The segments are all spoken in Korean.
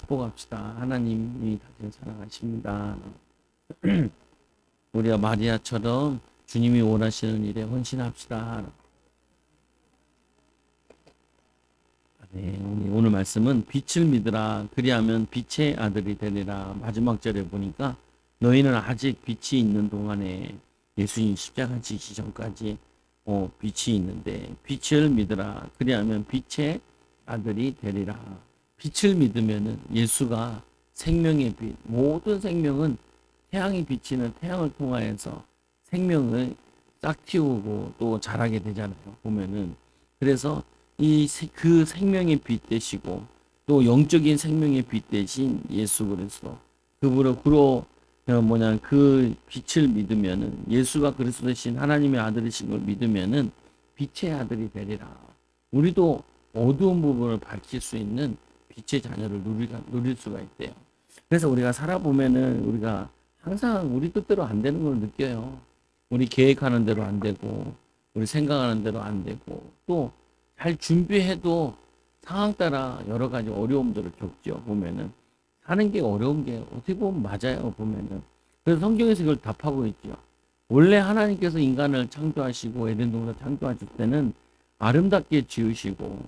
축복합시다. 하나님이 당신을 사랑하십니다. 우리가 마리아처럼 주님이 원하시는 일에 헌신합시다. 네, 오늘 말씀은 빛을 믿으라. 그리하면 빛의 아들이 되리라. 마지막 절에 보니까 너희는 아직 빛이 있는 동안에 예수님 십자가 지시기 전까지 빛이 있는데 빛을 믿으라. 그리하면 빛의 아들이 되리라. 빛을 믿으면은 예수가 생명의 빛, 모든 생명은 태양이 비치는 태양을 통하여서 생명을 싹 틔우고 또 자라게 되잖아요. 보면은 그래서 그 생명의 빛 되시고 또 영적인 생명의 빛 되신 예수 그리스도 그로 그 빛을 믿으면은 예수가 그리스도 되신 하나님의 아들이신 걸 믿으면은 빛의 아들이 되리라. 우리도 어두운 부분을 밝힐 수 있는 빛의 자녀를 누릴 수가 있대요. 그래서 우리가 살아보면은 우리가 항상 우리 뜻대로 안 되는 걸 느껴요. 우리 계획하는 대로 안 되고, 우리 생각하는 대로 안 되고, 또 잘 준비해도 상황 따라 여러 가지 어려움들을 겪죠. 보면은 사는 게 어려운 게 어떻게 보면 맞아요. 보면은 그래서 성경에서 이걸 답하고 있죠. 원래 하나님께서 인간을 창조하시고 에덴 동산 창조하실 때는 아름답게 지으시고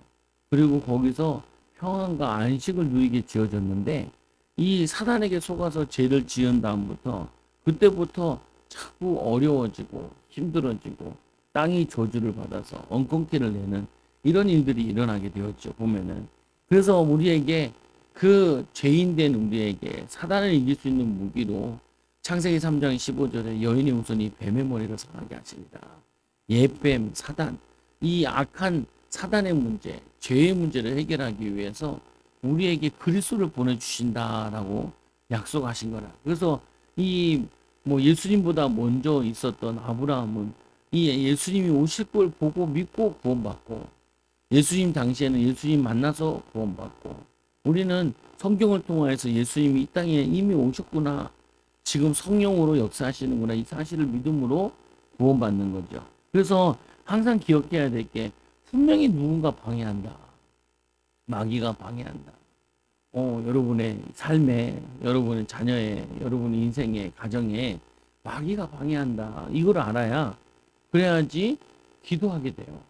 그리고 거기서 평안과 안식을 누리게 지어졌는데 이 사단에게 속아서 죄를 지은 다음부터 그때부터 자꾸 어려워지고 힘들어지고 땅이 저주를 받아서 엉겅퀴를 내는 이런 일들이 일어나게 되었죠. 보면은 그래서 우리에게 그 죄인된 우리에게 사단을 이길 수 있는 무기로 창세기 3장 15절에 여인의 후손이 뱀의 머리를 상하게 하십니다. 옛뱀, 사단, 이 악한 사단의 문제, 죄의 문제를 해결하기 위해서 우리에게 그리스도를 보내주신다라고 약속하신 거라. 그래서 예수님보다 먼저 있었던 아브라함은 이 예수님이 오실 걸 보고 믿고 구원받고 예수님 당시에는 예수님 만나서 구원받고 우리는 성경을 통해서 예수님이 이 땅에 이미 오셨구나. 지금 성령으로 역사하시는구나. 이 사실을 믿음으로 구원받는 거죠. 그래서 항상 기억해야 될 게 분명히 누군가 방해한다. 마귀가 방해한다. 여러분의 삶에, 여러분의 자녀의, 여러분의 인생의, 가정에 마귀가 방해한다. 이걸 알아야 그래야지 기도하게 돼요.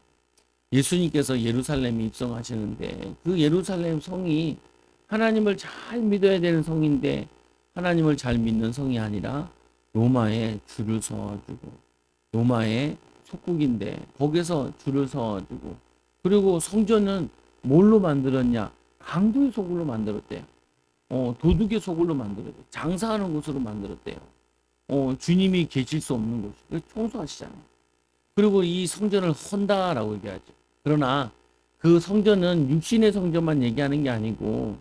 예수님께서 예루살렘에 입성하시는데 그 예루살렘 성이 하나님을 잘 믿어야 되는 성인데 하나님을 잘 믿는 성이 아니라 로마에 줄을 서가지고 로마의 속국인데 거기서 줄을 서가지고 그리고 성전은 뭘로 만들었냐? 강도의 소굴로 만들었대요. 도둑의 소굴로 만들었대요. 장사하는 곳으로 만들었대요. 주님이 계실 수 없는 곳. 청소하시잖아요. 그리고 이 성전을 헌다라고 얘기하죠. 그러나 그 성전은 육신의 성전만 얘기하는 게 아니고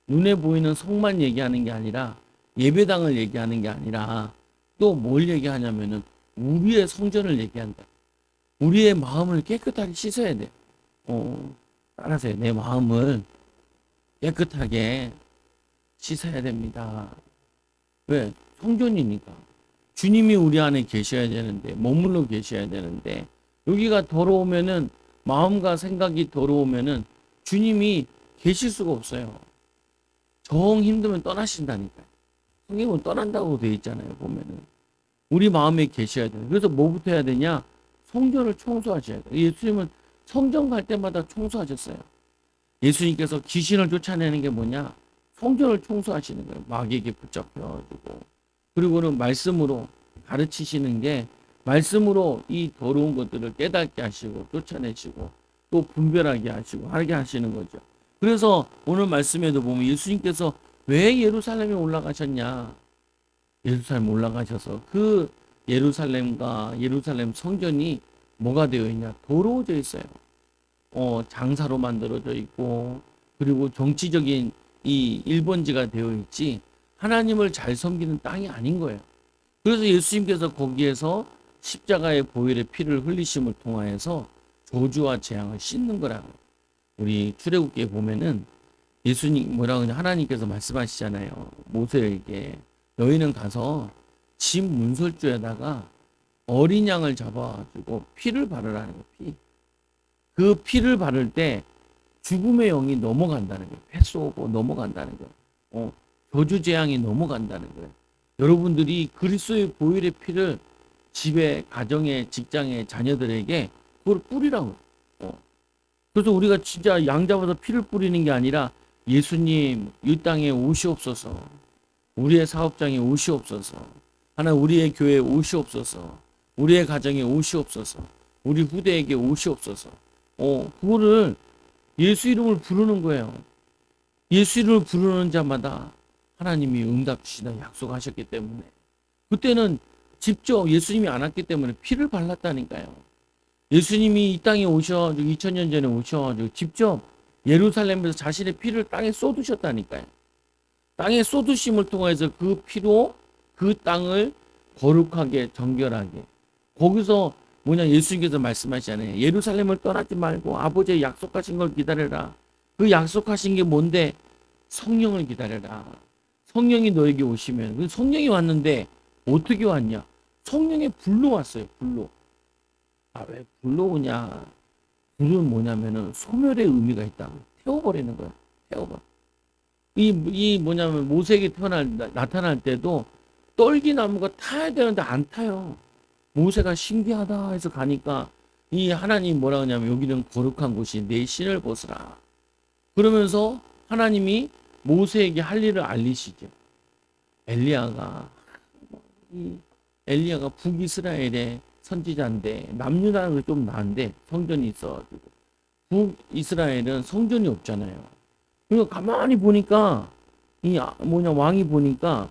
눈에 보이는 성만 얘기하는 게 아니라 예배당을 얘기하는 게 아니라 또 뭘 얘기하냐면은 우리의 성전을 얘기한다. 우리의 마음을 깨끗하게 씻어야 돼. 따라서 내 마음을 깨끗하게 씻어야 됩니다. 왜? 성전이니까. 주님이 우리 안에 계셔야 되는데, 머물러 계셔야 되는데, 여기가 더러우면은, 마음과 생각이 더러우면은, 주님이 계실 수가 없어요. 정 힘들면 떠나신다니까요. 성경은 떠난다고 되어 있잖아요, 보면은. 우리 마음에 계셔야 돼요. 그래서 뭐부터 해야 되냐? 성전을 청소하셔야 돼요. 예수님은 성전 갈 때마다 청소하셨어요. 예수님께서 귀신을 쫓아내는 게 뭐냐? 성전을 청소하시는 거예요. 마귀에게 붙잡혀가지고. 그리고는 말씀으로 가르치시는 게 말씀으로 이 더러운 것들을 깨닫게 하시고 쫓아내시고 또 분별하게 하시고 하게 하시는 거죠. 그래서 오늘 말씀에도 보면 예수님께서 왜 예루살렘에 올라가셨냐? 예루살렘 올라가셔서 그 예루살렘과 예루살렘 성전이 뭐가 되어 있냐? 더러워져 있어요. 장사로 만들어져 있고 그리고 정치적인 이 일본지가 되어 있지 하나님을 잘 섬기는 땅이 아닌 거예요. 그래서 예수님께서 거기에서 십자가의 보혈의 피를 흘리심을 통하여서 저주와 재앙을 씻는 거라고. 우리 출애굽기에 보면은 예수님 뭐라고 하냐 하나님께서 말씀하시잖아요. 모세에게 너희는 가서 집 문설주에다가 어린 양을 잡아가지고 피를 바르라는 거예요. 피. 그 피를 바를 때 죽음의 영이 넘어간다는 거예요. 패 쏘고 넘어간다는 거예요. 저주 재앙이 넘어간다는 거예요. 여러분들이 그리스도의 보혈의 피를 집에, 가정에, 직장에, 자녀들에게 그걸 뿌리라고. 그래서 우리가 진짜 양 잡아서 피를 뿌리는 게 아니라 예수님 이 땅에 오시옵소서. 우리의 사업장에 오시옵소서. 하나님 우리의 교회에 오시옵소서. 우리의 가정에 오시옵소서. 우리 후대에게 오시옵소서. 그거를 예수 이름을 부르는 거예요. 예수 이름을 부르는 자마다 하나님이 응답 주시다 약속하셨기 때문에 그때는 직접 예수님이 안 왔기 때문에 피를 발랐다니까요. 예수님이 이 땅에 오셔가지고 2000년 전에 오셔가지고 직접 예루살렘에서 자신의 피를 땅에 쏟으셨다니까요. 땅에 쏟으심을 통해서 그 피로 그 땅을 거룩하게 정결하게 거기서 예수님께서 말씀하시잖아요. 예루살렘을 떠나지 말고 아버지의 약속하신 걸 기다려라. 그 약속하신 게 뭔데? 성령을 기다려라. 성령이 너에게 오시면 성령이 왔는데 어떻게 왔냐? 성령의 불로 왔어요. 불로. 왜 불로 오냐? 불은 뭐냐면은 소멸의 의미가 있다고. 태워버리는 거야. 태워버려. 모세에게 나타날 때도 떨기나무가 타야 되는데 안 타요. 모세가 신기하다 해서 가니까 이 하나님 뭐라 하냐면 여기는 거룩한 곳이 내 신을 벗으라. 그러면서 하나님이 모세에게 할 일을 알리시죠. 엘리야가 북이스라엘의 선지자인데 남유다는 좀 나은데 성전이 있어가지고 북이스라엘은 성전이 없잖아요. 그러니까 가만히 보니까 왕이 보니까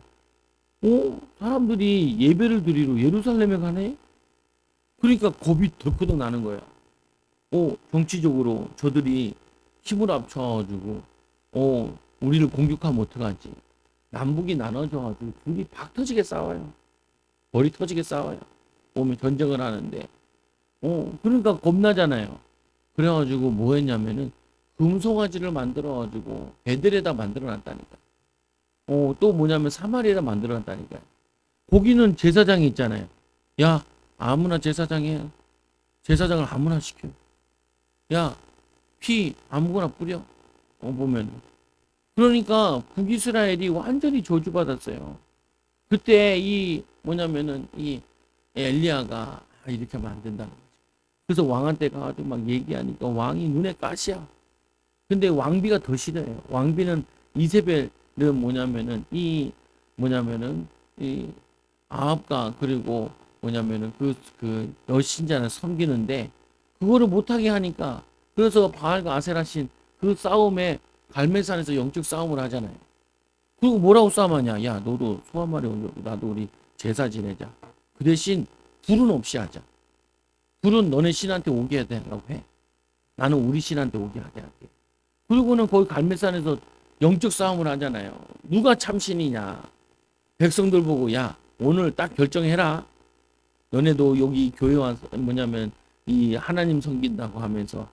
사람들이 예배를 드리러 예루살렘에 가네? 그러니까 겁이 덜컥 나는 거야. 정치적으로 저들이 힘을 합쳐가지고 우리를 공격하면 어떡하지? 남북이 나눠져가지고 둘이 박 터지게 싸워요. 머리 터지게 싸워요. 오면 전쟁을 하는데 그러니까 겁나잖아요. 그래가지고 뭐 했냐면은 금송아지를 만들어가지고 베들에다 만들어놨다니까. 또 뭐냐면 사마리에다 만들어놨다니까. 거기는 제사장이 있잖아요. 야 아무나 제사장해. 제사장을 아무나 시켜. 야 피 아무거나 뿌려. 보면 그러니까 북이스라엘이 완전히 저주받았어요. 그때 이 엘리야가 이렇게 하면 안 된다는 거지. 그래서 왕한테 가가지고 막 얘기하니까 왕이 눈에 가시야. 근데 왕비가 더 싫어요. 왕비는 이세벨은 이 아합과 그리고 그 여신자를 섬기는데 그거를 못하게 하니까 그래서 바알과 아세라신 그 싸움에 갈멜산에서 영적 싸움을 하잖아요. 그리고 뭐라고 싸움하냐? 야 너도 소 한 마리 올려고 나도 우리 제사 지내자. 그 대신 불은 없이 하자. 불은 너네 신한테 오게 해야 되라고 해. 나는 우리 신한테 오게 하게 할게. 그리고는 거기 갈멜산에서 영적 싸움을 하잖아요. 누가 참신이냐? 백성들 보고 야 오늘 딱 결정해라. 너네도 여기 교회 와서 이 하나님 섬긴다고 하면서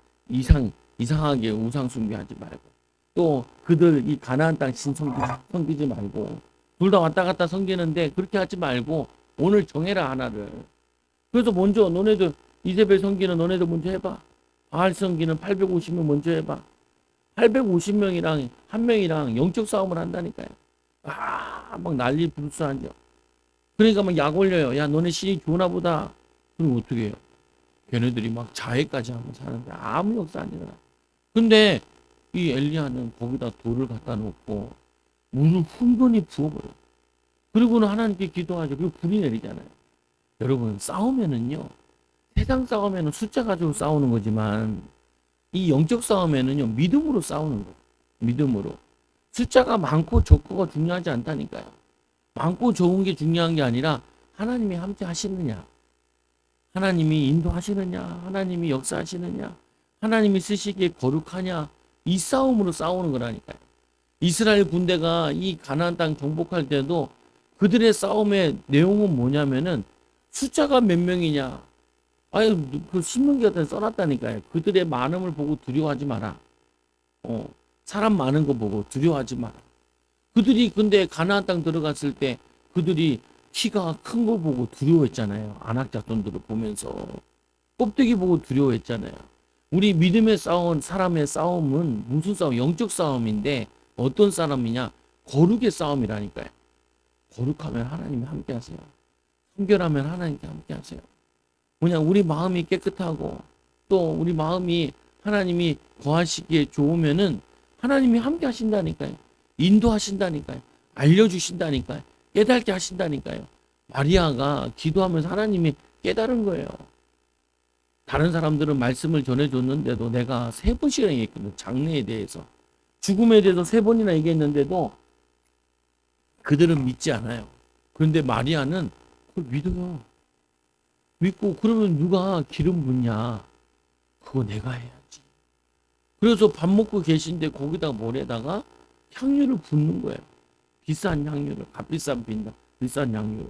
이상하게 우상 숭배하지 말고 또 그들 이 가나안 땅 신 섬기지 말고 둘 다 왔다 갔다 섬기는데 그렇게 하지 말고 오늘 정해라 하나를. 그래서 먼저 너네들 이세벨 섬기는 너네들 먼저 해봐. 바알 섬기는 850명 먼저 해봐. 850명이랑 한 명이랑 영적 싸움을 한다니까요. 막 난리 불수하죠. 그러니까 막 약 올려요. 야 너네 신이 좋나 보다. 그럼 어떻게 해요? 걔네들이 막 자해까지 하면서 사는데 아무 역사 안 일어나. 근데 이 엘리야는 거기다 돌을 갖다 놓고 물을 흥건히 부어버려. 그리고는 하나님께 기도하죠. 그리고 불이 내리잖아요. 여러분 싸우면은요. 세상 싸우면은 숫자 가지고 싸우는 거지만 이 영적 싸움에는요. 믿음으로 싸우는 거예요. 믿음으로. 숫자가 많고 적고가 중요하지 않다니까요. 많고 적은 게 중요한 게 아니라 하나님이 함께 하시느냐. 하나님이 인도하시느냐. 하나님이 역사하시느냐. 하나님이 쓰시기에 거룩하냐. 이 싸움으로 싸우는 거라니까요. 이스라엘 군대가 이 가나안 땅 정복할 때도 그들의 싸움의 내용은 뭐냐면은 숫자가 몇 명이냐. 그 신명기 같은 데 써놨다니까요. 그들의 많음을 보고 두려워하지 마라. 사람 많은 거 보고 두려워하지 마라. 그들이 근데 가나안 땅 들어갔을 때 그들이 키가 큰 거 보고 두려워했잖아요. 안악 자손들을 보면서 껍데기 보고 두려워했잖아요. 우리 믿음의 싸움, 사람의 싸움은 무슨 싸움? 영적 싸움인데 어떤 싸움이냐? 거룩의 싸움이라니까요. 거룩하면 하나님이 함께 하세요. 순결하면 하나님께 함께 하세요. 뭐냐, 우리 마음이 깨끗하고 또 우리 마음이 하나님이 거하시기에 좋으면은 하나님이 함께 하신다니까요. 인도하신다니까요. 알려주신다니까요. 깨닫게 하신다니까요. 마리아가 기도하면서 하나님이 깨달은 거예요. 다른 사람들은 말씀을 전해줬는데도 내가 3번씩이나 얘기했거든. 장래에 대해서. 죽음에 대해서 3번이나 얘기했는데도 그들은 믿지 않아요. 그런데 마리아는 그걸 믿어요. 믿고, 그러면 누가 기름 붓냐? 그거 내가 해야지. 그래서 밥 먹고 계신데 거기다가 뭘에다가 향유를 붓는 거예요. 비싼 향유를, 값비싼 비싼 향유를.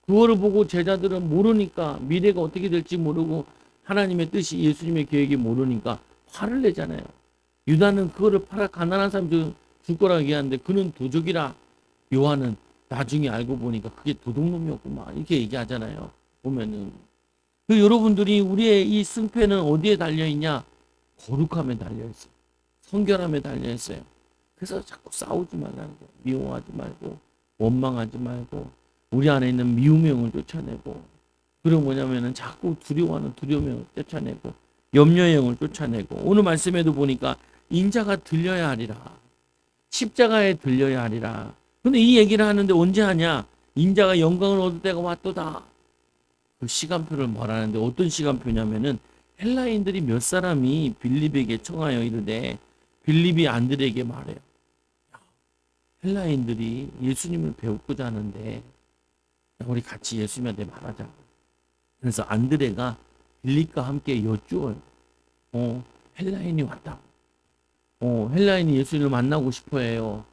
그거를 보고 제자들은 모르니까, 미래가 어떻게 될지 모르고 하나님의 뜻이, 예수님의 계획이 모르니까 화를 내잖아요. 유다는 그거를 팔아 가난한 사람 줄 거라고 얘기하는데 그는 도적이라. 요한은 나중에 알고 보니까 그게 도둑놈이었구만, 이렇게 얘기하잖아요. 보면은. 여러분들이, 우리의 이 승패는 어디에 달려있냐? 거룩함에 달려있어요. 성결함에 달려있어요. 그래서 자꾸 싸우지 말라는 거예요. 미워하지 말고, 원망하지 말고, 우리 안에 있는 미움의 영을 쫓아내고, 그리고 뭐냐면은 자꾸 두려워하는 두려움의 영을 쫓아내고, 염려의 영을 쫓아내고, 오늘 말씀에도 보니까 인자가 들려야 하리라. 십자가에 들려야 하리라. 근데 이 얘기를 하는데 언제 하냐? 인자가 영광을 얻을 때가 왔도다. 그 시간표를 말하는데 어떤 시간표냐면은, 헬라인들이 몇 사람이 빌립에게 청하여 이르되 빌립이 안드레에게 말해요. 헬라인들이 예수님을 배우고자 하는데 우리 같이 예수님한테 말하자. 그래서 안드레가 빌립과 함께 여쭈어요. 헬라인이 왔다고. 헬라인이 예수님을 만나고 싶어해요.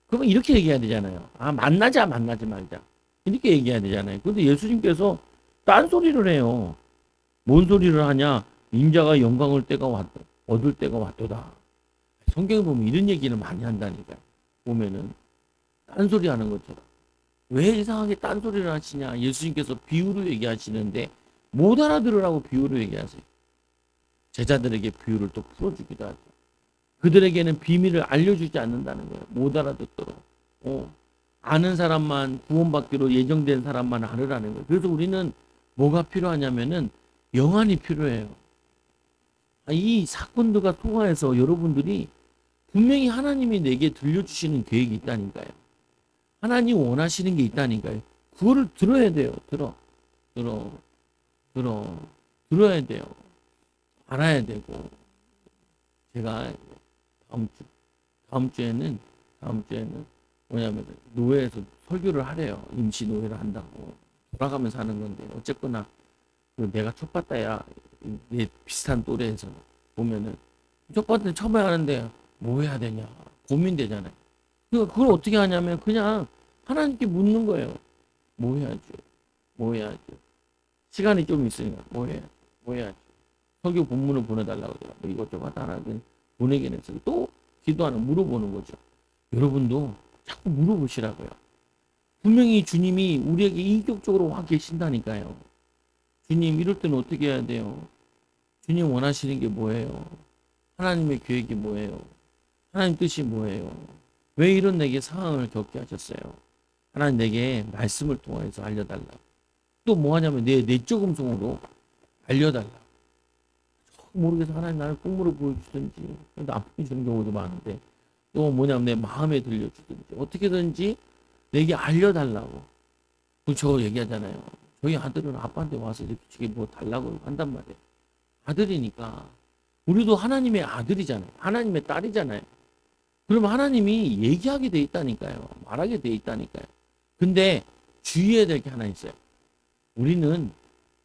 그러면 이렇게 얘기해야 되잖아요. 만나지 말자. 이렇게 얘기해야 되잖아요. 근데 예수님께서 딴소리를 해요. 뭔 소리를 하냐? 인자가 영광을 얻을 때가 왔도다. 성경에 보면 이런 얘기를 많이 한다니까요. 보면은 딴소리 하는 것처럼. 왜 이상하게 딴소리를 하시냐? 예수님께서 비유로 얘기하시는데 못 알아들으라고 비유로 얘기하세요. 제자들에게 비유를 또 풀어주기도 하죠. 그들에게는 비밀을 알려주지 않는다는 거예요. 못 알아듣도록. 아는 사람만, 구원받기로 예정된 사람만 알으라는 거예요. 그래서 우리는 뭐가 필요하냐면은 영안이 필요해요. 이 사건들과 통화해서 여러분들이 분명히 하나님이 내게 들려주시는 계획이 있다니까요. 하나님 원하시는 게 있다니까요. 그거를 들어야 돼요. 들어야 돼요. 알아야 되고. 제가 다음 주에는 뭐냐면 노예에서 설교를 하래요. 임시 노예를 한다고. 돌아가면서 하는 건데 어쨌거나 내가 촉받다야, 내 비슷한 또래에서 보면은 촉받는 처음에 하는데 뭐 해야 되냐 고민되잖아요. 그걸 어떻게 하냐면 그냥 하나님께 묻는 거예요. 뭐 해야죠. 시간이 좀 있으니까 뭐 해야죠. 설교 본문을 보내달라고 그래요. 뭐 이것저것 하나님 보내긴 했어요. 또 기도하는, 물어보는 거죠. 여러분도 자꾸 물어보시라고요. 분명히 주님이 우리에게 인격적으로 와 계신다니까요. 주님, 이럴 때는 어떻게 해야 돼요? 주님 원하시는 게 뭐예요? 하나님의 계획이 뭐예요? 하나님 뜻이 뭐예요? 왜 이런 내게 상황을 겪게 하셨어요? 하나님 내게 말씀을 통해서 알려달라. 또 뭐 하냐면 내 내적 음성으로 알려달라. 모르겠어. 하나님 나를 꿈으로 보여주든지, 나쁜 주는 경우도 많은데, 또 뭐냐면 내 마음에 들려주든지, 어떻게든지 내게 알려달라고. 저 얘기하잖아요. 저희 아들은 아빠한테 와서 이렇게 뭐 달라고 한단 말이에요. 아들이니까. 우리도 하나님의 아들이잖아요. 하나님의 딸이잖아요. 그러면 하나님이 얘기하게 돼 있다니까요. 말하게 돼 있다니까요. 근데 주의해야 될 게 하나 있어요. 우리는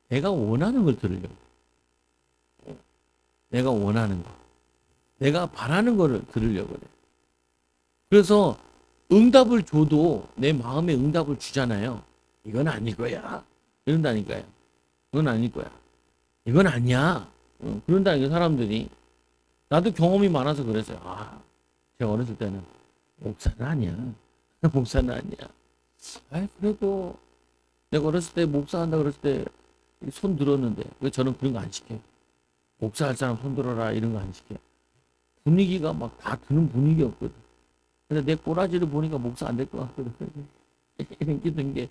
내가 원하는 걸 들으려고. 내가 원하는 거. 내가 바라는 거를 들으려고 그래. 그래서 응답을 줘도 내 마음에 응답을 주잖아요. 이건 아닐 거야. 이런다니까요. 그건 아닐 거야. 이건 아니야. 그런다니까 사람들이. 나도 경험이 많아서 그랬어요. 제가 어렸을 때는 목사는 아니야. 목사는 아니야. 그래도 내가 어렸을 때 목사한다 그랬을 때 손 들었는데 왜 저는 그런 거 안 시켜요. 목사할 사람 손 들어라 이런 거 안 시켜요. 분위기가 막 다 드는 분위기였거든. 근데 내 꼬라지를 보니까 목사 안 될 것 같거든. 이런 게 든 게,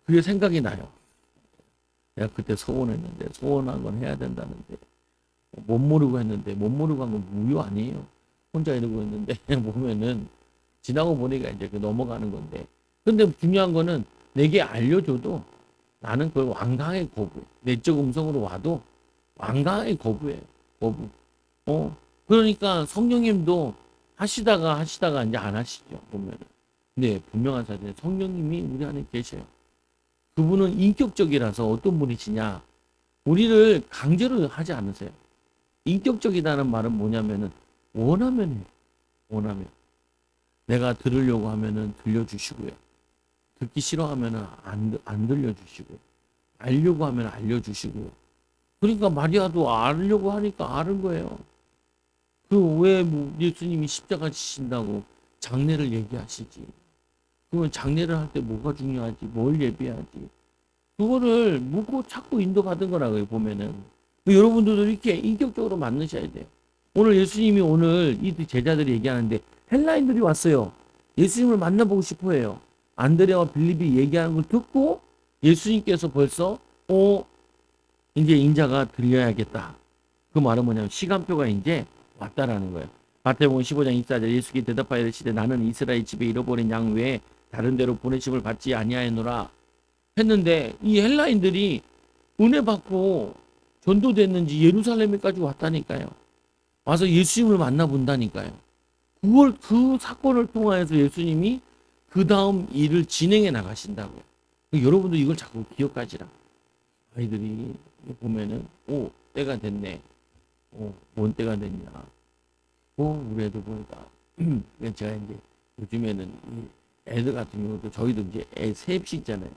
그게 생각이 나요. 내가 그때 소원했는데, 소원한 건 해야 된다는데, 못 모르고 했는데, 못 모르고 한 건 무효 아니에요. 혼자 이러고 있는데, 보면은, 지나고 보니까 이제 그 넘어가는 건데. 근데 중요한 거는 내게 알려줘도 나는 그걸 완강하게 거부해. 내적 음성으로 와도 완강하게 거부해. 거부. 그러니까 성령님도 하시다가 이제 안 하시죠. 보면은. 네, 분명한 사실은 성령님이 우리 안에 계셔요. 그분은 인격적이라서 어떤 분이시냐. 우리를 강제로 하지 않으세요. 인격적이다는 말은 뭐냐면은 원하면 해. 원하면. 내가 들으려고 하면은 들려주시고요. 듣기 싫어하면은 안 들려주시고. 알려고 하면 알려주시고요. 그러니까 마리아도 알려고 하니까 아는 거예요. 그 왜 예수님이 십자가 지신다고 장례를 얘기하시지? 그러면 장례를 할 때 뭐가 중요하지? 뭘 예비하지? 그거를 묻고 찾고 인도받은 거라고요, 보면은. 여러분들도 이렇게 인격적으로 만드셔야 돼요. 오늘 예수님이 오늘 이 제자들이 얘기하는데 헬라인들이 왔어요. 예수님을 만나보고 싶어 해요. 안드레와 빌립이 얘기하는 걸 듣고 예수님께서 벌써 이제 인자가 들려야겠다. 그 말은 뭐냐면 시간표가 이제 왔다라는 거예요. 마태복음 15장 24절 예수께 대답하여 이르시되 나는 이스라엘 집에 잃어버린 양 외에 다른 데로 보내심을 받지 아니하였노라 했는데 이 헬라인들이 은혜 받고 전도됐는지 예루살렘에까지 왔다니까요. 와서 예수님을 만나본다니까요. 그걸 그 사건을 통하여서 예수님이 그 다음 일을 진행해 나가신다고요. 여러분도 이걸 자꾸 기억하시라. 아이들이 보면은 때가 됐네. 뭔 때가 됐냐. 우리 애들 보니까 제가 이제 요즘에는 애들 같은 경우도 저희도 이제 애 셋이 있잖아요.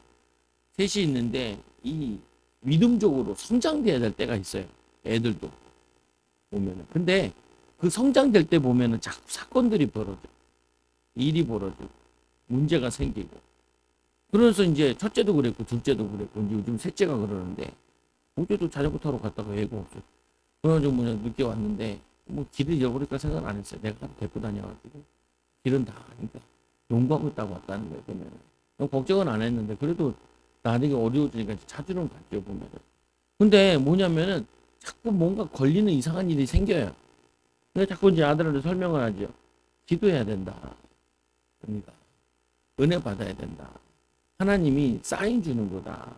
셋이 있는데 이 믿음적으로 성장돼야 될 때가 있어요. 애들도 보면은. 근데 그 성장될 때 보면은 자꾸 사건들이 벌어져. 일이 벌어지고 문제가 생기고. 그래서 이제 첫째도 그랬고 둘째도 그랬고 이제 요즘 셋째가 그러는데 어제도 자전거 타러 갔다가 애가 없어. 그래가지고 늦게 왔는데 길을 잃어버릴까 생각 안 했어요. 내가 데리고 다녀가지고 길은 다 아니까 용구하고 있다고 왔다는 거예요. 보면은 걱정은 안 했는데 그래도 나중에 어려워지니까 찾으러 갔죠. 보면은. 근데 뭐냐면은 자꾸 뭔가 걸리는 이상한 일이 생겨요. 근데 자꾸 이제 아들한테 설명을 하죠. 기도해야 된다. 그러니까 은혜 받아야 된다. 하나님이 사인 주는 거다.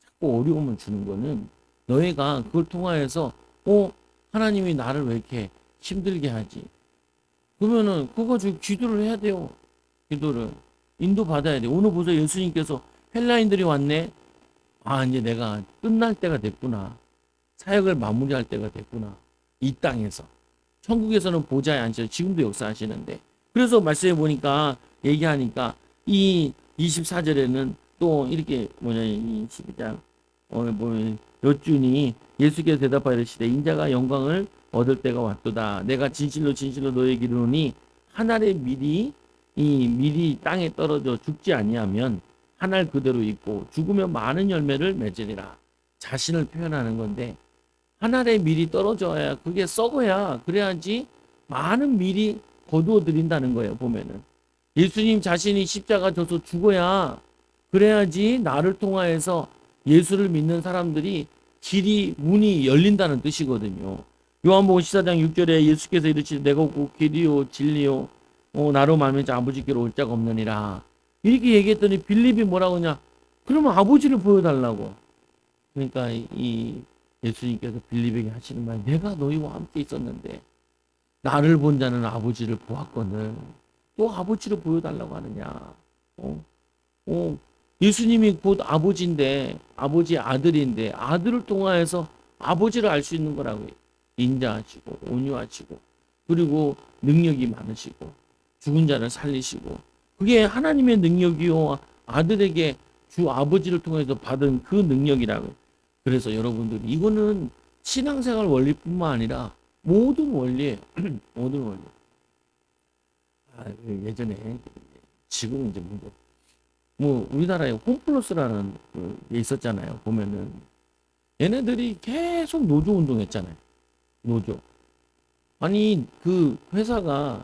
자꾸 어려움을 주는 거는 너희가 그걸 통하여서 하나님이 나를 왜 이렇게 힘들게 하지? 그러면은 그거 가지고 기도를 해야 돼요. 기도를 인도 받아야 돼. 오늘 보세요. 예수님께서 헬라인들이 왔네. 이제 내가 끝날 때가 됐구나. 사역을 마무리할 때가 됐구나. 이 땅에서. 천국에서는 보좌에 앉으셔. 지금도 역사하시는데. 그래서 말씀해 보니까 얘기하니까 이 24절에는 또 이렇게 이 12장 오늘 보면 여쭈니 예수께서 대답하여 이르시되 인자가 영광을 얻을 때가 왔도다. 내가 진실로 진실로 너에게 이르노니 한 알의 밀이 땅에 떨어져 죽지 아니하면 한 알 그대로 있고 죽으면 많은 열매를 맺으리라. 자신을 표현하는 건데 한 알의 밀이 떨어져야 그게 썩어야 그래야지 많은 밀이 거두어 드린다는 거예요. 보면은 예수님 자신이 십자가 져서 죽어야 그래야지 나를 통하여서 예수를 믿는 사람들이 문이 열린다는 뜻이거든요. 요한복음 14장 6절에 예수께서 이르시되 내가 곧 길이요 진리요 나로 말미암아 아버지께로 올 자가 없느니라. 이렇게 얘기했더니 빌립이 뭐라고 하냐? 그러면 아버지를 보여달라고. 그러니까 이 예수님께서 빌립에게 하시는 말, 내가 너희와 함께 있었는데 나를 본 자는 아버지를 보았거늘 또 아버지를 보여달라고 하느냐? 예수님이 곧 아버지인데 아버지의 아들인데 아들을 통하여서 아버지를 알 수 있는 거라고요. 인자하시고 온유하시고 그리고 능력이 많으시고 죽은 자를 살리시고 그게 하나님의 능력이요 아들에게 주 아버지를 통해서 받은 그 능력이라고요. 그래서 여러분들 이거는 신앙생활 원리뿐만 아니라 모든 원리예요. 모든 원리. 예전에 지금 이제 우리나라에 홈플러스라는 게 있었잖아요. 보면은 얘네들이 계속 노조 운동했잖아요. 노조. 아니 그 회사가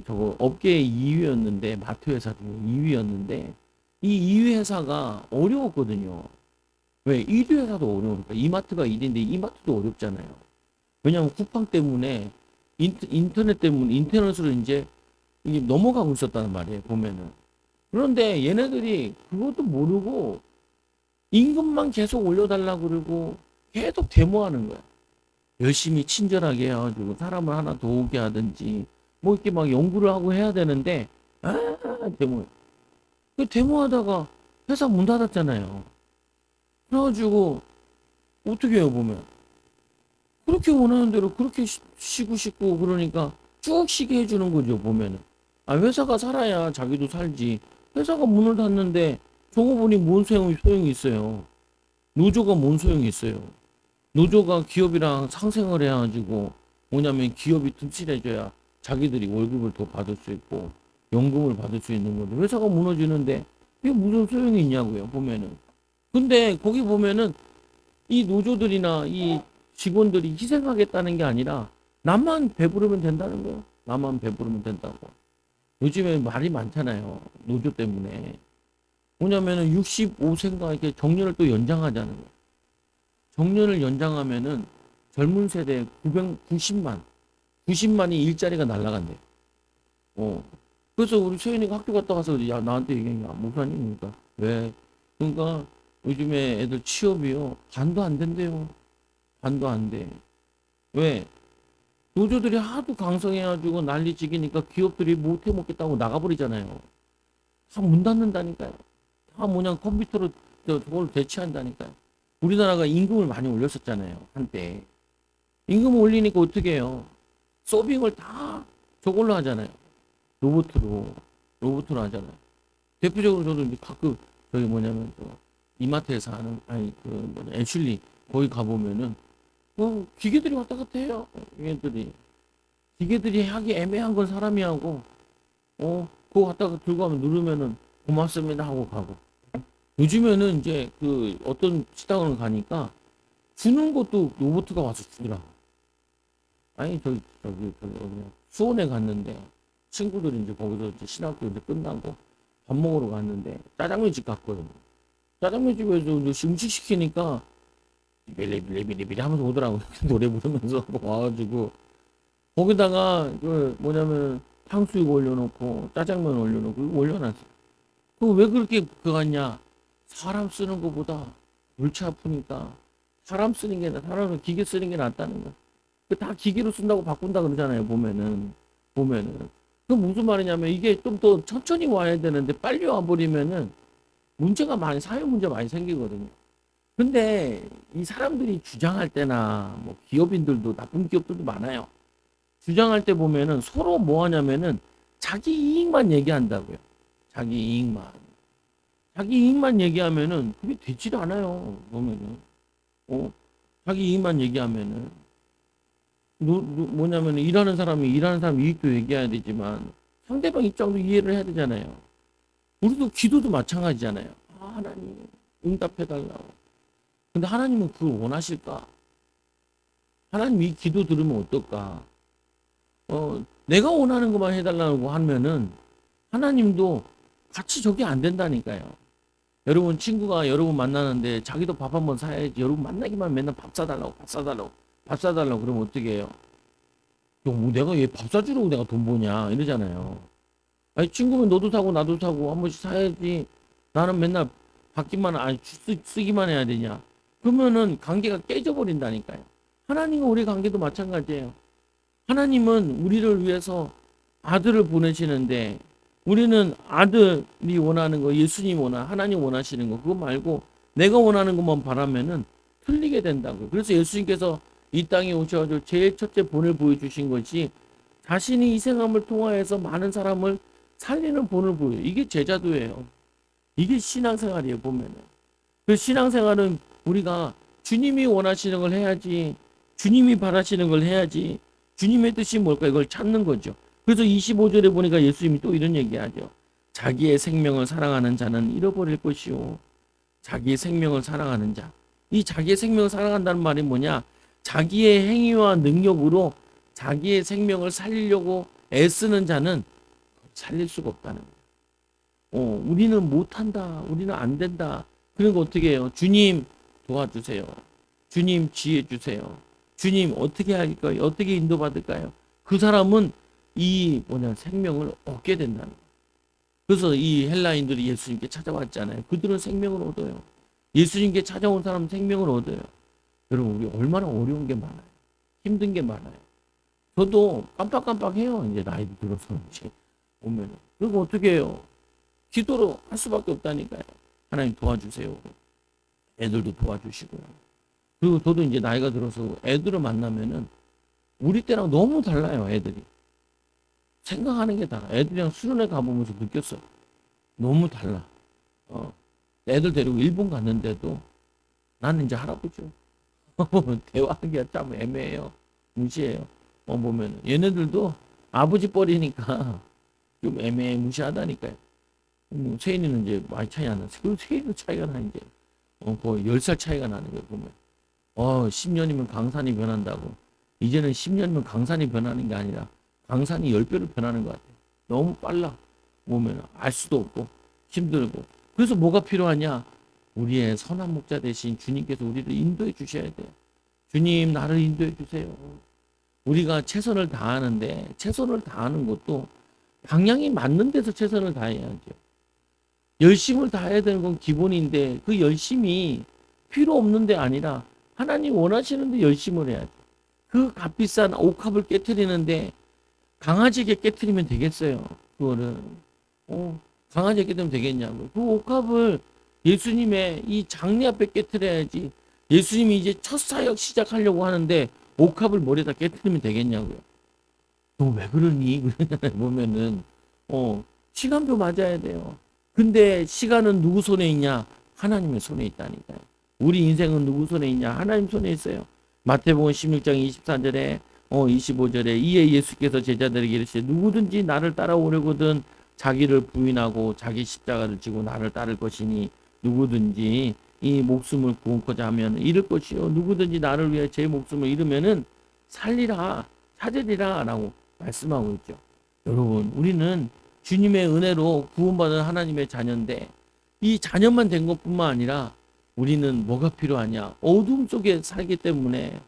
저거 업계의 2위였는데, 마트 회사 중에 2위였는데, 이 2위 회사가 어려웠거든요. 왜? 1위 회사도 어려우니까. 이마트가 1위인데 이마트도 어렵잖아요. 왜냐하면 쿠팡 때문에 인터넷 때문에 인터넷으로 이제 이게 넘어가고 있었다는 말이에요. 보면은. 그런데 얘네들이 그것도 모르고 임금만 계속 올려달라고 그러고 계속 데모하는 거야. 열심히 친절하게 해가지고 사람을 하나 더 오게 하든지 뭐 이렇게 막 연구를 하고 해야 되는데 데모. 그 데모하다가 회사 문 닫았잖아요. 그래가지고 어떻게 해요 보면 그렇게 원하는 대로 그렇게 쉬고 싶고 그러니까 쭉 쉬게 해주는 거죠 보면은. 아 회사가 살아야 자기도 살지. 회사가 문을 닫는데 저거 보니 뭔 소용이 있어요. 노조가 뭔 소용이 있어요. 노조가 기업이랑 상생을 해가지고 뭐냐면 기업이 튼실해져야 자기들이 월급을 더 받을 수 있고 연금을 받을 수 있는 건데 회사가 무너지는데 그게 무슨 소용이 있냐고요 보면은. 근데 거기 보면은 이 노조들이나 이 직원들이 희생하겠다는 게 아니라 나만 배부르면 된다는 거예요. 나만 배부르면 된다고. 요즘에 말이 많잖아요. 노조 때문에. 뭐냐면은 65세인가 이렇게 정년을 또 연장하자는 거예요. 정년을 연장하면은 젊은 세대 90만이 일자리가 날라간대요. 어. 그래서 우리 소연이가 학교 갔다 와서 야 나한테 얘기하니까 목사님 그러니까 왜? 그러니까 요즘에 애들 취업이요 반도 안 된대요. 반도 안 돼. 왜? 노조들이 하도 강성해가지고 난리치기니까 기업들이 못 해먹겠다고 나가버리잖아요. 다 문 닫는다니까요. 다 뭐냐 컴퓨터로 저걸 대체한다니까요. 우리나라가 임금을 많이 올렸었잖아요. 한때. 임금 올리니까 어떻게 해요? 서빙을 다 저걸로 하잖아요. 로봇으로. 로봇으로 하잖아요. 대표적으로 저도 이제 가끔 저기 뭐냐면 또 이마트에서 하는 아니 그 뭐냐 애슐리 거기 가보면은 기계들이 왔다 갔다 해요. 기계들이 하기 애매한 건 사람이 하고 그거 갖다가 들고 가면 누르면은 고맙습니다 하고 가고. 요즘에는 이제 그 어떤 식당을 가니까 주는 것도 로봇가 와서 주더라고. 아니 저기 어디냐 수원에 갔는데 친구들이 이제 거기서 이제 신학교 이제 끝나고 밥 먹으러 갔는데 짜장면 집 갔거든요. 짜장면 집에서 이제 음식 시키니까 빌리빌리빌리빌리 하면서 오더라고. 노래 부르면서 와가지고 거기다가 그 뭐냐면 탕수육 올려놓고 짜장면 올려놓고 이거 올려놨어. 그 왜 그렇게 그거 같냐? 사람 쓰는 것보다 골치 아프니까 사람 쓰는 게 사람은 기계 쓰는 게 낫다는 거. 그 다 기계로 쓴다고 바꾼다 그러잖아요. 보면은 그 무슨 말이냐면 이게 좀 더 천천히 와야 되는데 빨리 와버리면은 문제가 많이 사회 문제 많이 생기거든요. 근데 이 사람들이 주장할 때나 뭐 기업인들도 나쁜 기업들도 많아요. 주장할 때 보면은 서로 뭐 하냐면은 자기 이익만 얘기한다고요. 자기 이익만. 자기 이익만 얘기하면은 그게 되질 않아요. 보면은. 어? 자기 이익만 얘기하면은 뭐냐면 일하는 사람 이익도 얘기해야 되지만 상대방 입장도 이해를 해야 되잖아요. 우리도 기도도 마찬가지잖아요. 아, 하나님 응답해달라고. 근데 하나님은 그걸 원하실까? 하나님 이 기도 들으면 어떨까? 내가 원하는 것만 해달라고 하면은 하나님도 같이 저게 안 된다니까요. 여러분 친구가 여러분 만나는데 자기도 밥 한번 사야지. 여러분 만나기만 맨날 밥 사달라고 그러면 어떻게 해요? 뭐 내가 얘 밥 사주려고 내가 돈 버냐 이러잖아요. 아니 친구면 너도 사고 나도 사고 한 번씩 사야지. 나는 맨날 받기만 아니 쓰기만 해야 되냐? 그러면은 관계가 깨져버린다니까요. 하나님과 우리 관계도 마찬가지예요. 하나님은 우리를 위해서 아들을 보내시는데 우리는 아들이 원하는 거, 예수님 하나님 원하시는 거 그거 말고 내가 원하는 것만 바라면은 틀리게 된다고요. 그래서 예수님께서 이 땅에 오셔가지고 제일 첫째 본을 보여주신 것이 자신이 희생함을 통하여서 많은 사람을 살리는 본을 보여요. 이게 제자도예요. 이게 신앙생활이에요, 보면은. 그 신앙생활은 우리가 주님이 원하시는 걸 해야지, 주님이 바라시는 걸 해야지, 주님의 뜻이 뭘까 이걸 찾는 거죠. 그래서 25절에 보니까 예수님이 또 이런 얘기하죠. 자기의 생명을 사랑하는 자는 잃어버릴 것이요. 자기의 생명을 사랑하는 자. 이 자기의 생명을 사랑한다는 말이 뭐냐? 자기의 행위와 능력으로 자기의 생명을 살리려고 애쓰는 자는 살릴 수가 없다는 거예요. 우리는 못한다. 우리는 안 된다. 그런 거 어떻게 해요? 주님 도와주세요. 주님 지혜 주세요. 주님 어떻게 할까요? 어떻게 인도받을까요? 그 사람은 생명을 얻게 된다는 거예요. 그래서 이 헬라인들이 예수님께 찾아왔잖아요. 그들은 생명을 얻어요. 예수님께 찾아온 사람은 생명을 얻어요. 여러분, 우리 얼마나 어려운 게 많아요. 힘든 게 많아요. 저도 깜빡깜빡해요. 이제 나이 들어서 이제 오면. 그리고 어떻게 해요? 기도로 할 수밖에 없다니까요. 하나님 도와주세요. 애들도 도와주시고요. 그리고 저도 이제 나이가 들어서 애들을 만나면은 우리 때랑 너무 달라요. 애들이 생각하는 게 달라. 애들이랑 수련회 가보면서 느꼈어요. 너무 달라. 애들 데리고 일본 갔는데도 나는 이제 할아버지요. 대화하기가 참 애매해요. 무시해요. 보면 얘네들도 아버지 뻘이니까 좀 애매해 무시하다니까요. 세인이는 이제 많이 차이 안 나서. 그리고 세인은 차이가 나 이제 거의 10살 차이가 나는 거예요. 보면 10년이면 강산이 변한다고. 이제는 10년이면 강산이 변하는 게 아니라 강산이 10배로 변하는 것 같아요. 너무 빨라. 보면 알 수도 없고 힘들고. 그래서 뭐가 필요하냐? 우리의 선한 목자 대신 주님께서 우리를 인도해 주셔야 돼요. 주님 나를 인도해 주세요. 우리가 최선을 다하는데 최선을 다하는 것도 방향이 맞는 데서 최선을 다해야죠. 열심을 다해야 되는 건 기본인데 그 열심이 필요 없는 데 아니라 하나님 원하시는 데 열심을 해야죠. 그 값비싼 옥합을 깨트리는데 강아지에게 깨트리면 되겠어요. 그거를 강아지에게 깨트리면 되겠냐고. 그 옥합을 예수님의 이 장례 앞에 깨트려야지. 예수님이 이제 첫 사역 시작하려고 하는데 옥합을 머리에다 깨트리면 되겠냐고요. 너 왜 그러니? 보면은 시간표 맞아야 돼요. 근데 시간은 누구 손에 있냐? 하나님의 손에 있다니까요. 우리 인생은 누구 손에 있냐? 하나님 손에 있어요. 마태복음 16장 24절에 25절에 이에 예수께서 제자들에게 이르시되 누구든지 나를 따라오려거든 자기를 부인하고 자기 십자가를 지고 나를 따를 것이니 누구든지 이 목숨을 구원코자 하면 잃을 것이요 누구든지 나를 위해 제 목숨을 잃으면은 살리라 찾으리라 라고 말씀하고 있죠. 여러분, 우리는 주님의 은혜로 구원받은 하나님의 자녀인데 이 자녀만 된 것뿐만 아니라 우리는 뭐가 필요하냐? 어둠 속에 살기 때문에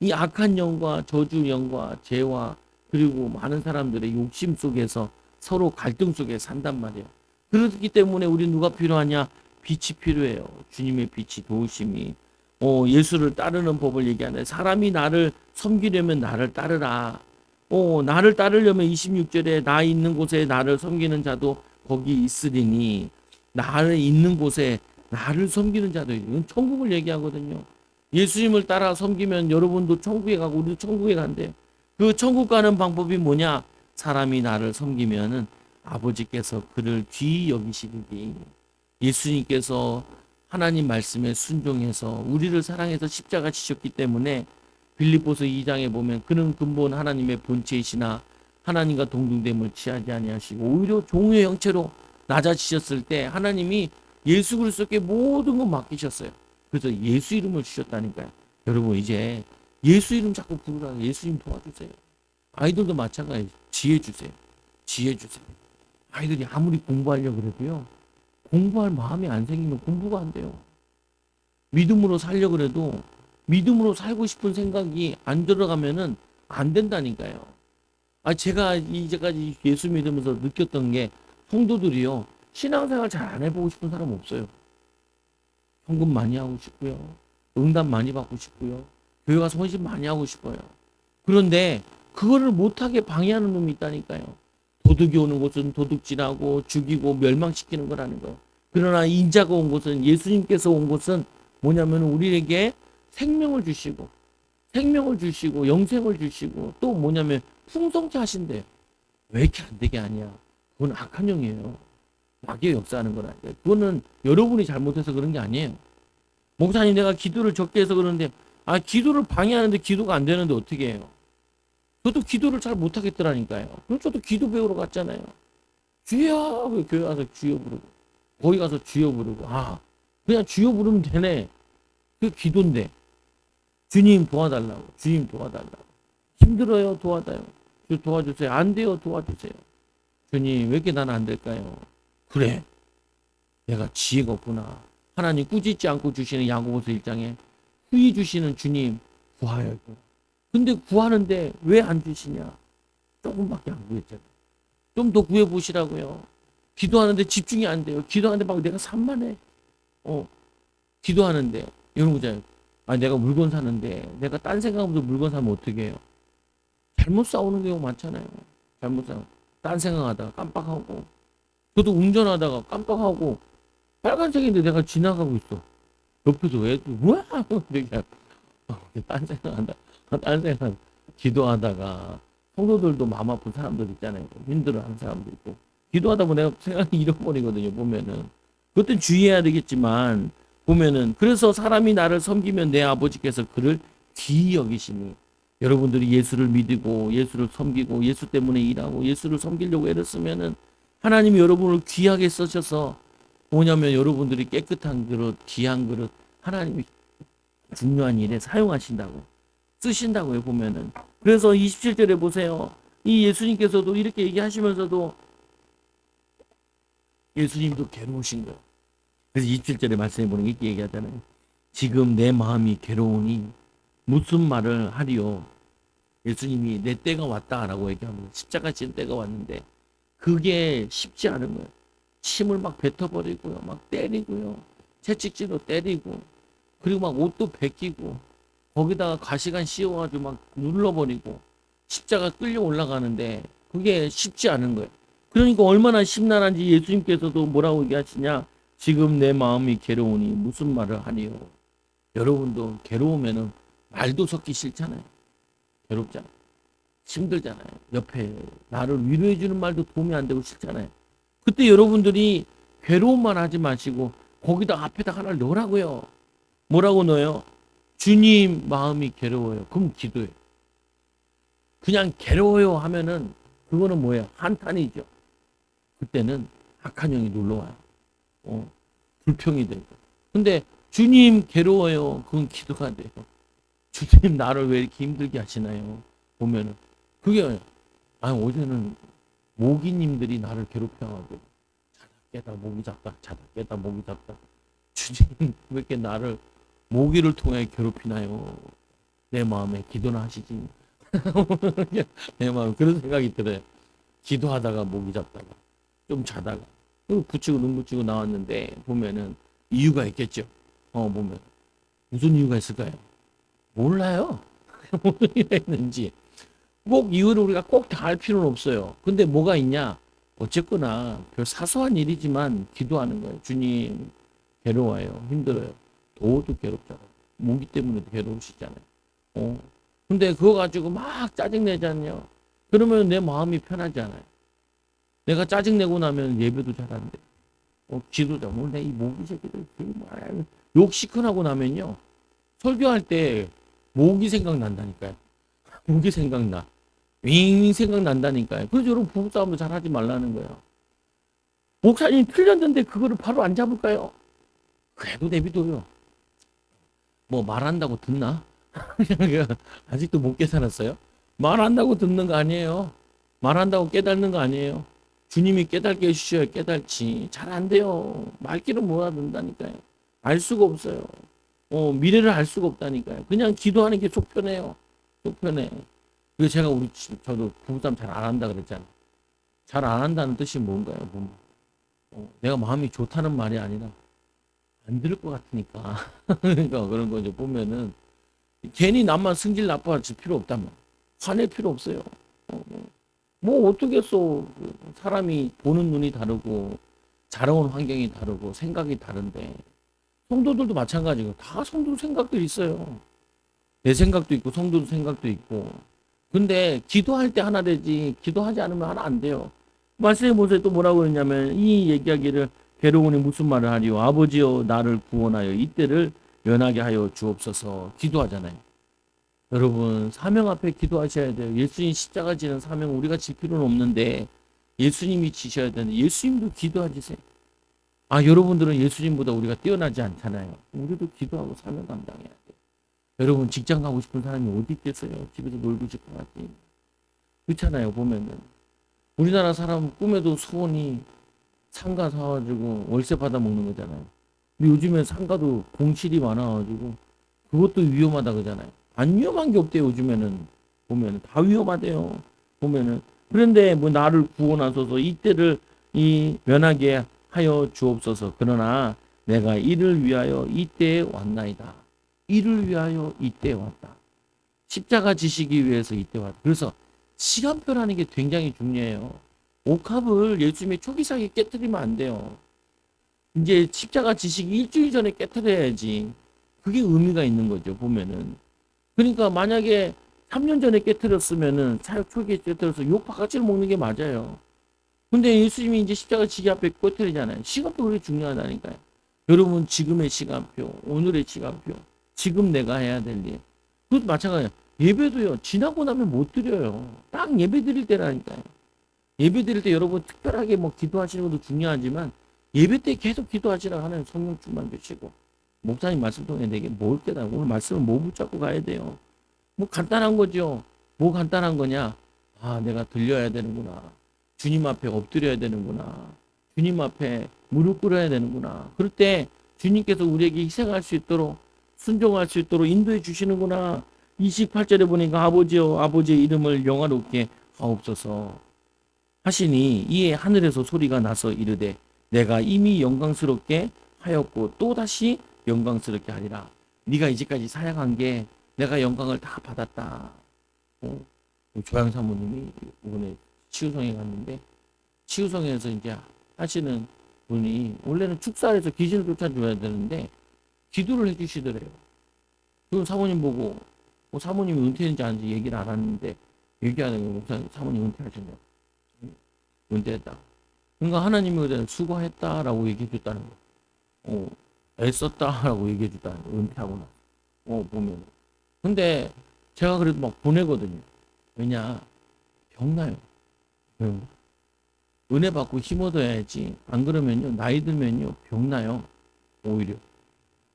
이 악한 영과 저주 영과 죄와 그리고 많은 사람들의 욕심 속에서 서로 갈등 속에 산단 말이에요. 그렇기 때문에 우리 누가 필요하냐? 빛이 필요해요. 주님의 빛이 도우심이. 예수를 따르는 법을 얘기하는데 사람이 나를 섬기려면 나를 따르라. 나를 따르려면 26절에 나 있는 곳에 나를 섬기는 자도 거기 있으리니 나를 있는 곳에 나를 섬기는 자도 이건 천국을 얘기하거든요. 예수님을 따라 섬기면 여러분도 천국에 가고 우리도 천국에 간대요. 그 천국 가는 방법이 뭐냐? 사람이 나를 섬기면은 아버지께서 그를 귀히 여기시리니 예수님께서 하나님 말씀에 순종해서 우리를 사랑해서 십자가 지셨기 때문에 빌립보서 2장에 보면 그는 근본 하나님의 본체이시나 하나님과 동등됨을 취하지 아니하시고 오히려 종의 형체로 낮아지셨을 때 하나님이 예수 그리스도께 모든 것 맡기셨어요. 그래서 예수 이름을 주셨다니까요. 여러분 이제 예수 이름 자꾸 부르라. 예수님 도와주세요. 아이들도 마찬가지. 지혜 주세요. 지혜 주세요. 아이들이 아무리 공부하려고 그래도요. 공부할 마음이 안 생기면 공부가 안 돼요. 믿음으로 살려고 그래도 믿음으로 살고 싶은 생각이 안 들어가면은 안 된다니까요. 제가 이제까지 예수 믿으면서 느꼈던 게 성도들이요. 신앙생활 잘 안 해보고 싶은 사람 없어요. 헌금 많이 하고 싶고요. 응답 많이 받고 싶고요. 교회 가서 헌신 많이 하고 싶어요. 그런데 그거를 못하게 방해하는 놈이 있다니까요. 도둑이 오는 곳은 도둑질하고 죽이고 멸망시키는 거라는 거예요. 그러나 인자가 온 곳은 예수님께서 온 곳은 뭐냐면 우리에게 생명을 주시고 영생을 주시고 또 뭐냐면 풍성케 하신대요. 왜 이렇게 안 되게 하냐? 그건 악한 영이에요. 마귀의 역사하는 거라니까요. 그거는 여러분이 잘못해서 그런 게 아니에요. 목사님 내가 기도를 적게 해서 그러는데 기도를 방해하는데 기도가 안 되는데 어떻게 해요? 저도 기도를 잘 못하겠더라니까요. 그럼 저도 기도 배우러 갔잖아요. 주여 교회 가서 주여 부르고 거기 가서 주여 부르고 그냥 주여 부르면 되네. 그 기도인데 주님 도와달라고. 주님 도와달라고. 힘들어요. 도와달라고. 도와주세요. 안 돼요. 도와주세요. 주님, 왜 이렇게 나는 안 될까요? 그래. 내가 지혜가 없구나. 하나님 꾸짖지 않고 주시는 야고보서 1장에 후히 주시는 주님 구하여. 근데 구하는데 왜 안 주시냐? 조금밖에 안 구했잖아요. 좀 더 구해보시라고요. 기도하는데 집중이 안 돼요. 기도하는데 막 내가 산만해. 기도하는데 이런 거잖아요. 아, 내가 물건 사는데 내가 딴 생각하면서 물건 사면 어떻게 해요? 잘못 싸우는 경우 많잖아요. 잘못 싸우. 딴 생각하다가 깜빡하고. 저도 운전하다가 깜빡하고 빨간색인데 내가 지나가고 있어. 옆에서 애들 뭐야? 내가 딴 생각한다. 딴 생각. 기도하다가 성도들도 마음 아픈 사람들 있잖아요. 힘들어하는 사람도 있고. 기도하다 보면 내가 생각이 잃어버리거든요. 보면은 그것도 주의해야 되겠지만 보면은 그래서 사람이 나를 섬기면 내 아버지께서 그를 귀히 여기시니 여러분들이 예수를 믿고 예수를 섬기고 예수 때문에 일하고 예수를 섬기려고 애를 쓰면은 하나님이 여러분을 귀하게 쓰셔서 뭐냐면 여러분들이 깨끗한 그릇, 귀한 그릇 하나님이 중요한 일에 사용하신다고 쓰신다고요. 보면은 그래서 27절에 보세요. 이 예수님께서도 이렇게 얘기하시면서도 예수님도 괴로우신 거예요. 그래서 27절에 말씀해 보는 게 이렇게 얘기하잖아요. 지금 내 마음이 괴로우니 무슨 말을 하리요. 예수님이 내 때가 왔다라고 얘기합니다. 십자가 지는 때가 왔는데 그게 쉽지 않은 거예요. 침을 막 뱉어버리고요. 막 때리고요. 채찍질로 때리고 그리고 막 옷도 벗기고 거기다가 가시관 씌워가지고 막 눌러버리고 십자가 끌려 올라가는데 그게 쉽지 않은 거예요. 그러니까 얼마나 심란한지 예수님께서도 뭐라고 얘기하시냐. 지금 내 마음이 괴로우니 무슨 말을 하니요. 여러분도 괴로우면은 말도 섞기 싫잖아요. 괴롭잖아요. 힘들잖아요. 옆에 나를 위로해주는 말도 도움이 안 되고 싫잖아요. 그때 여러분들이 괴로움만 하지 마시고 거기다 앞에다 하나를 넣으라고요. 뭐라고 넣어요? 주님 마음이 괴로워요. 그럼 기도해요. 그냥 괴로워요 하면은 그거는 뭐예요? 한탄이죠. 그때는 악한 영이 눌러와요. 불평이 되고. 근데 주님 괴로워요. 그건 기도가 돼요. 주님 나를 왜 이렇게 힘들게 하시나요? 보면은 그게 어제는 모기님들이 나를 괴롭혀가지고 자다 깨다 모기 잡다 자다 깨다 모기 잡다 주님 왜 이렇게 나를 모기를 통해 괴롭히나요? 내 마음에 기도나 하시지. 내 마음에 그런 생각이 들어요. 기도하다가 모기 잡다가 좀 자다가 붙이고 눈 붙이고 나왔는데 보면은 이유가 있겠죠. 보면 무슨 이유가 있을까요? 몰라요. 무슨 이유가 있는지 꼭 이유를 우리가 꼭 다 알 필요는 없어요. 근데 뭐가 있냐? 어쨌거나 별 사소한 일이지만 기도하는 거예요. 주님 괴로워요. 힘들어요. 더워도 괴롭잖아요. 모기 때문에도 괴로우시잖아요. 근데 그거 가지고 막 짜증내잖아요. 그러면 내 마음이 편하지 않아요. 내가 짜증내고 나면 예배도 잘 안 돼. 기도도 오늘 이 모기 새끼들 욕 시큰하고 나면요. 설교할 때 모기 생각난다니까요. 모기 생각나. 윙 생각난다니까요. 그래서 여러분 부부싸움도 잘 하지 말라는 거예요. 목사님 틀렸는데 그거를 바로 안 잡을까요? 그래도 내비둬요. 뭐 말한다고 듣나? 아직도 못 깨달았어요? 말한다고 듣는 거 아니에요. 말한다고 깨닫는 거 아니에요. 주님이 깨닫게 해주셔야 깨닫지. 잘 안 돼요. 말귀를 못 알아듣는다니까요. 알 수가 없어요. 미래를 알 수가 없다니까요. 그냥 기도하는 게 속 편해요. 속 편해. 그래서 제가 저도 부부싸움 잘 안 한다 그랬잖아요. 잘 안 한다는 뜻이 뭔가요? 내가 마음이 좋다는 말이 아니라 안 들을 것 같으니까. 그러니까 그런 거 이제 보면은 괜히 남만 승질 나빠질 필요 없다면 화낼 필요 없어요. 뭐 어떻겠어. 사람이 보는 눈이 다르고 자라온 환경이 다르고 생각이 다른데 성도들도 마찬가지고 다 성도 생각도 있어요. 내 생각도 있고 성도 생각도 있고. 근데 기도할 때 하나 되지 기도하지 않으면 하나 안 돼요. 말씀해 보세요. 또 뭐라고 그랬냐면 이 얘기하기를 괴로우니 무슨 말을 하리요. 아버지여 나를 구원하여 이때를 면하게 하여 주옵소서. 기도하잖아요. 여러분 사명 앞에 기도하셔야 돼요. 예수님 십자가 지는 사명 우리가 질 필요는 없는데 예수님이 지셔야 되는데 예수님도 기도하시세요. 여러분들은 예수님보다 우리가 뛰어나지 않잖아요. 우리도 기도하고 사명 감당해야 돼요. 여러분 직장 가고 싶은 사람이 어디 있겠어요? 집에서 놀고 싶어 하지. 그렇잖아요. 보면은 우리나라 사람 꿈에도 소원이 상가 사가지고 월세 받아 먹는 거잖아요. 근데 요즘엔 상가도 공실이 많아가지고 그것도 위험하다 그러잖아요. 안 위험한 게 없대요. 요즘에는 보면은 다 위험하대요. 보면은 그런데 뭐 나를 구원하소서 이때를 이 면하게 하여 주옵소서. 그러나 내가 이를 위하여 이때에 왔나이다. 이를 위하여 이때에 왔다. 십자가 지시기 위해서 이때 왔다. 그래서 시간표라는 게 굉장히 중요해요. 옥합을 예수님의 초기상에 깨뜨리면 안 돼요. 이제 십자가 지시기 일주일 전에 깨뜨려야지. 그게 의미가 있는 거죠, 보면은. 그러니까 만약에 3년 전에 깨뜨렸으면은 사역 초기에 깨뜨려서 욕 바가지를 먹는 게 맞아요. 근데 예수님이 이제 십자가 지기 앞에 깨뜨리잖아요. 시간표 그게 중요하다니까요. 여러분 지금의 시간표, 오늘의 시간표, 지금 내가 해야 될 일. 그것도 마찬가지예요. 예배도요. 지나고 나면 못 드려요. 딱 예배 드릴 때라니까요. 예배 드릴 때 여러분 특별하게 뭐 기도하시는 것도 중요하지만 예배 때 계속 기도하시라고 하는 성령 충만 되시고 목사님 말씀 통해 내게 뭘 깨달아 오늘 말씀을 뭐 붙잡고 가야 돼요. 뭐 간단한 거죠. 뭐 간단한 거냐. 아 내가 들려야 되는구나. 주님 앞에 엎드려야 되는구나. 주님 앞에 무릎 꿇어야 되는구나. 그럴 때 주님께서 우리에게 희생할 수 있도록 순종할 수 있도록 인도해 주시는구나. 28절에 보니까 아버지여 아버지의 이름을 영화롭게 하옵소서 하시니 이에 하늘에서 소리가 나서 이르되 내가 이미 영광스럽게 하였고 또다시 영광스럽게 하리라. 네가 이제까지 사역한 게 내가 영광을 다 받았다. 조양 사모님이 이번에 치유성에 갔는데 치유성에서 이제 하시는 분이 원래는 축사해서 귀신을 쫓아줘야 되는데 기도를 해주시더래요. 그 사모님 보고 사모님이 은퇴했는지 아닌지 얘기를 안 하는데 얘기하는 거 목사님 사모님 은퇴하셨냐고. 은퇴했다. 그러니까 하나님이 그냥 수고했다라고 얘기해 줬다는 거. 애썼다라고 얘기해 줬다는 거. 은퇴하고 나서. 보면. 근데 제가 그래도 막 보내거든요. 왜냐? 병나요. 은혜 받고 힘 얻어야지. 안 그러면요. 나이 들면요. 병나요. 오히려.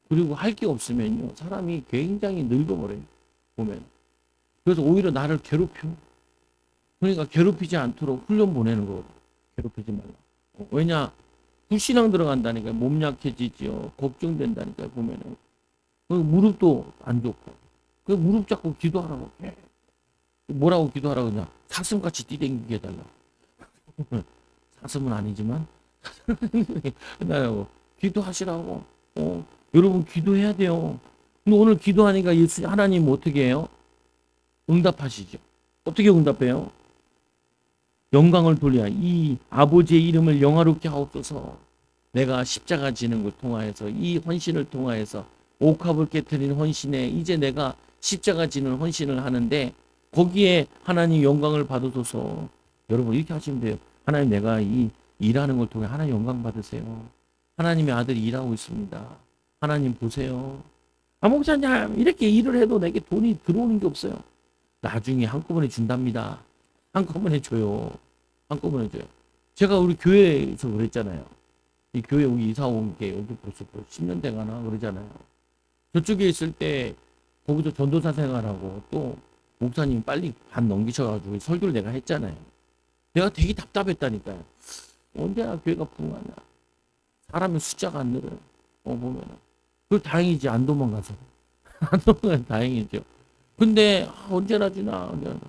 그리고 할 게 없으면요. 사람이 굉장히 늙어버려요. 보면. 그래서 오히려 나를 괴롭혀. 그러니까 괴롭히지 않도록 훈련 보내는 거거든. 괴롭히지 말라. 왜냐? 불신앙 들어간다니까 몸 약해지지요. 걱정된다니까 보면은. 그 무릎도 안 좋고. 그 무릎 잡고 기도하라고. 뭐라고 기도하라고 그냥 사슴같이 뛰댕기게 해달라. 사슴은 아니지만 기도하시라고. 여러분 기도해야 돼요. 근데 오늘 기도하니까 예수 하나님 어떻게 해요? 응답하시죠. 어떻게 응답해요? 영광을 돌려 이 아버지의 이름을 영화롭게 하옵소서. 내가 십자가 지는 걸 통하여서 이 헌신을 통하여서 옥합을 깨뜨린 헌신에 이제 내가 십자가 지는 헌신을 하는데 거기에 하나님 영광을 받으소서. 여러분 이렇게 하시면 돼요. 하나님 내가 이 일하는 걸 통해 하나님 영광 받으세요. 하나님의 아들이 일하고 있습니다. 하나님 보세요. 아 목사님 이렇게 일을 해도 내게 돈이 들어오는 게 없어요. 나중에 한꺼번에 준답니다. 한꺼번에 줘요. 한꺼번에 줘요. 제가 우리 교회에서 그랬잖아요. 이 교회 여기 이사 온 게 여기 벌써 10년 돼가나 그러잖아요. 저쪽에 있을 때 거기서 전도사 생활하고 또 목사님 빨리 반 넘기셔가지고 설교를 내가 했잖아요. 내가 되게 답답했다니까요. 언제나 교회가 부흥하냐. 사람의 숫자가 안 늘어요. 보면은. 그 다행이지 안 도망가서. 안 도망가서 다행이죠. 근데 언제나 주나 언제나.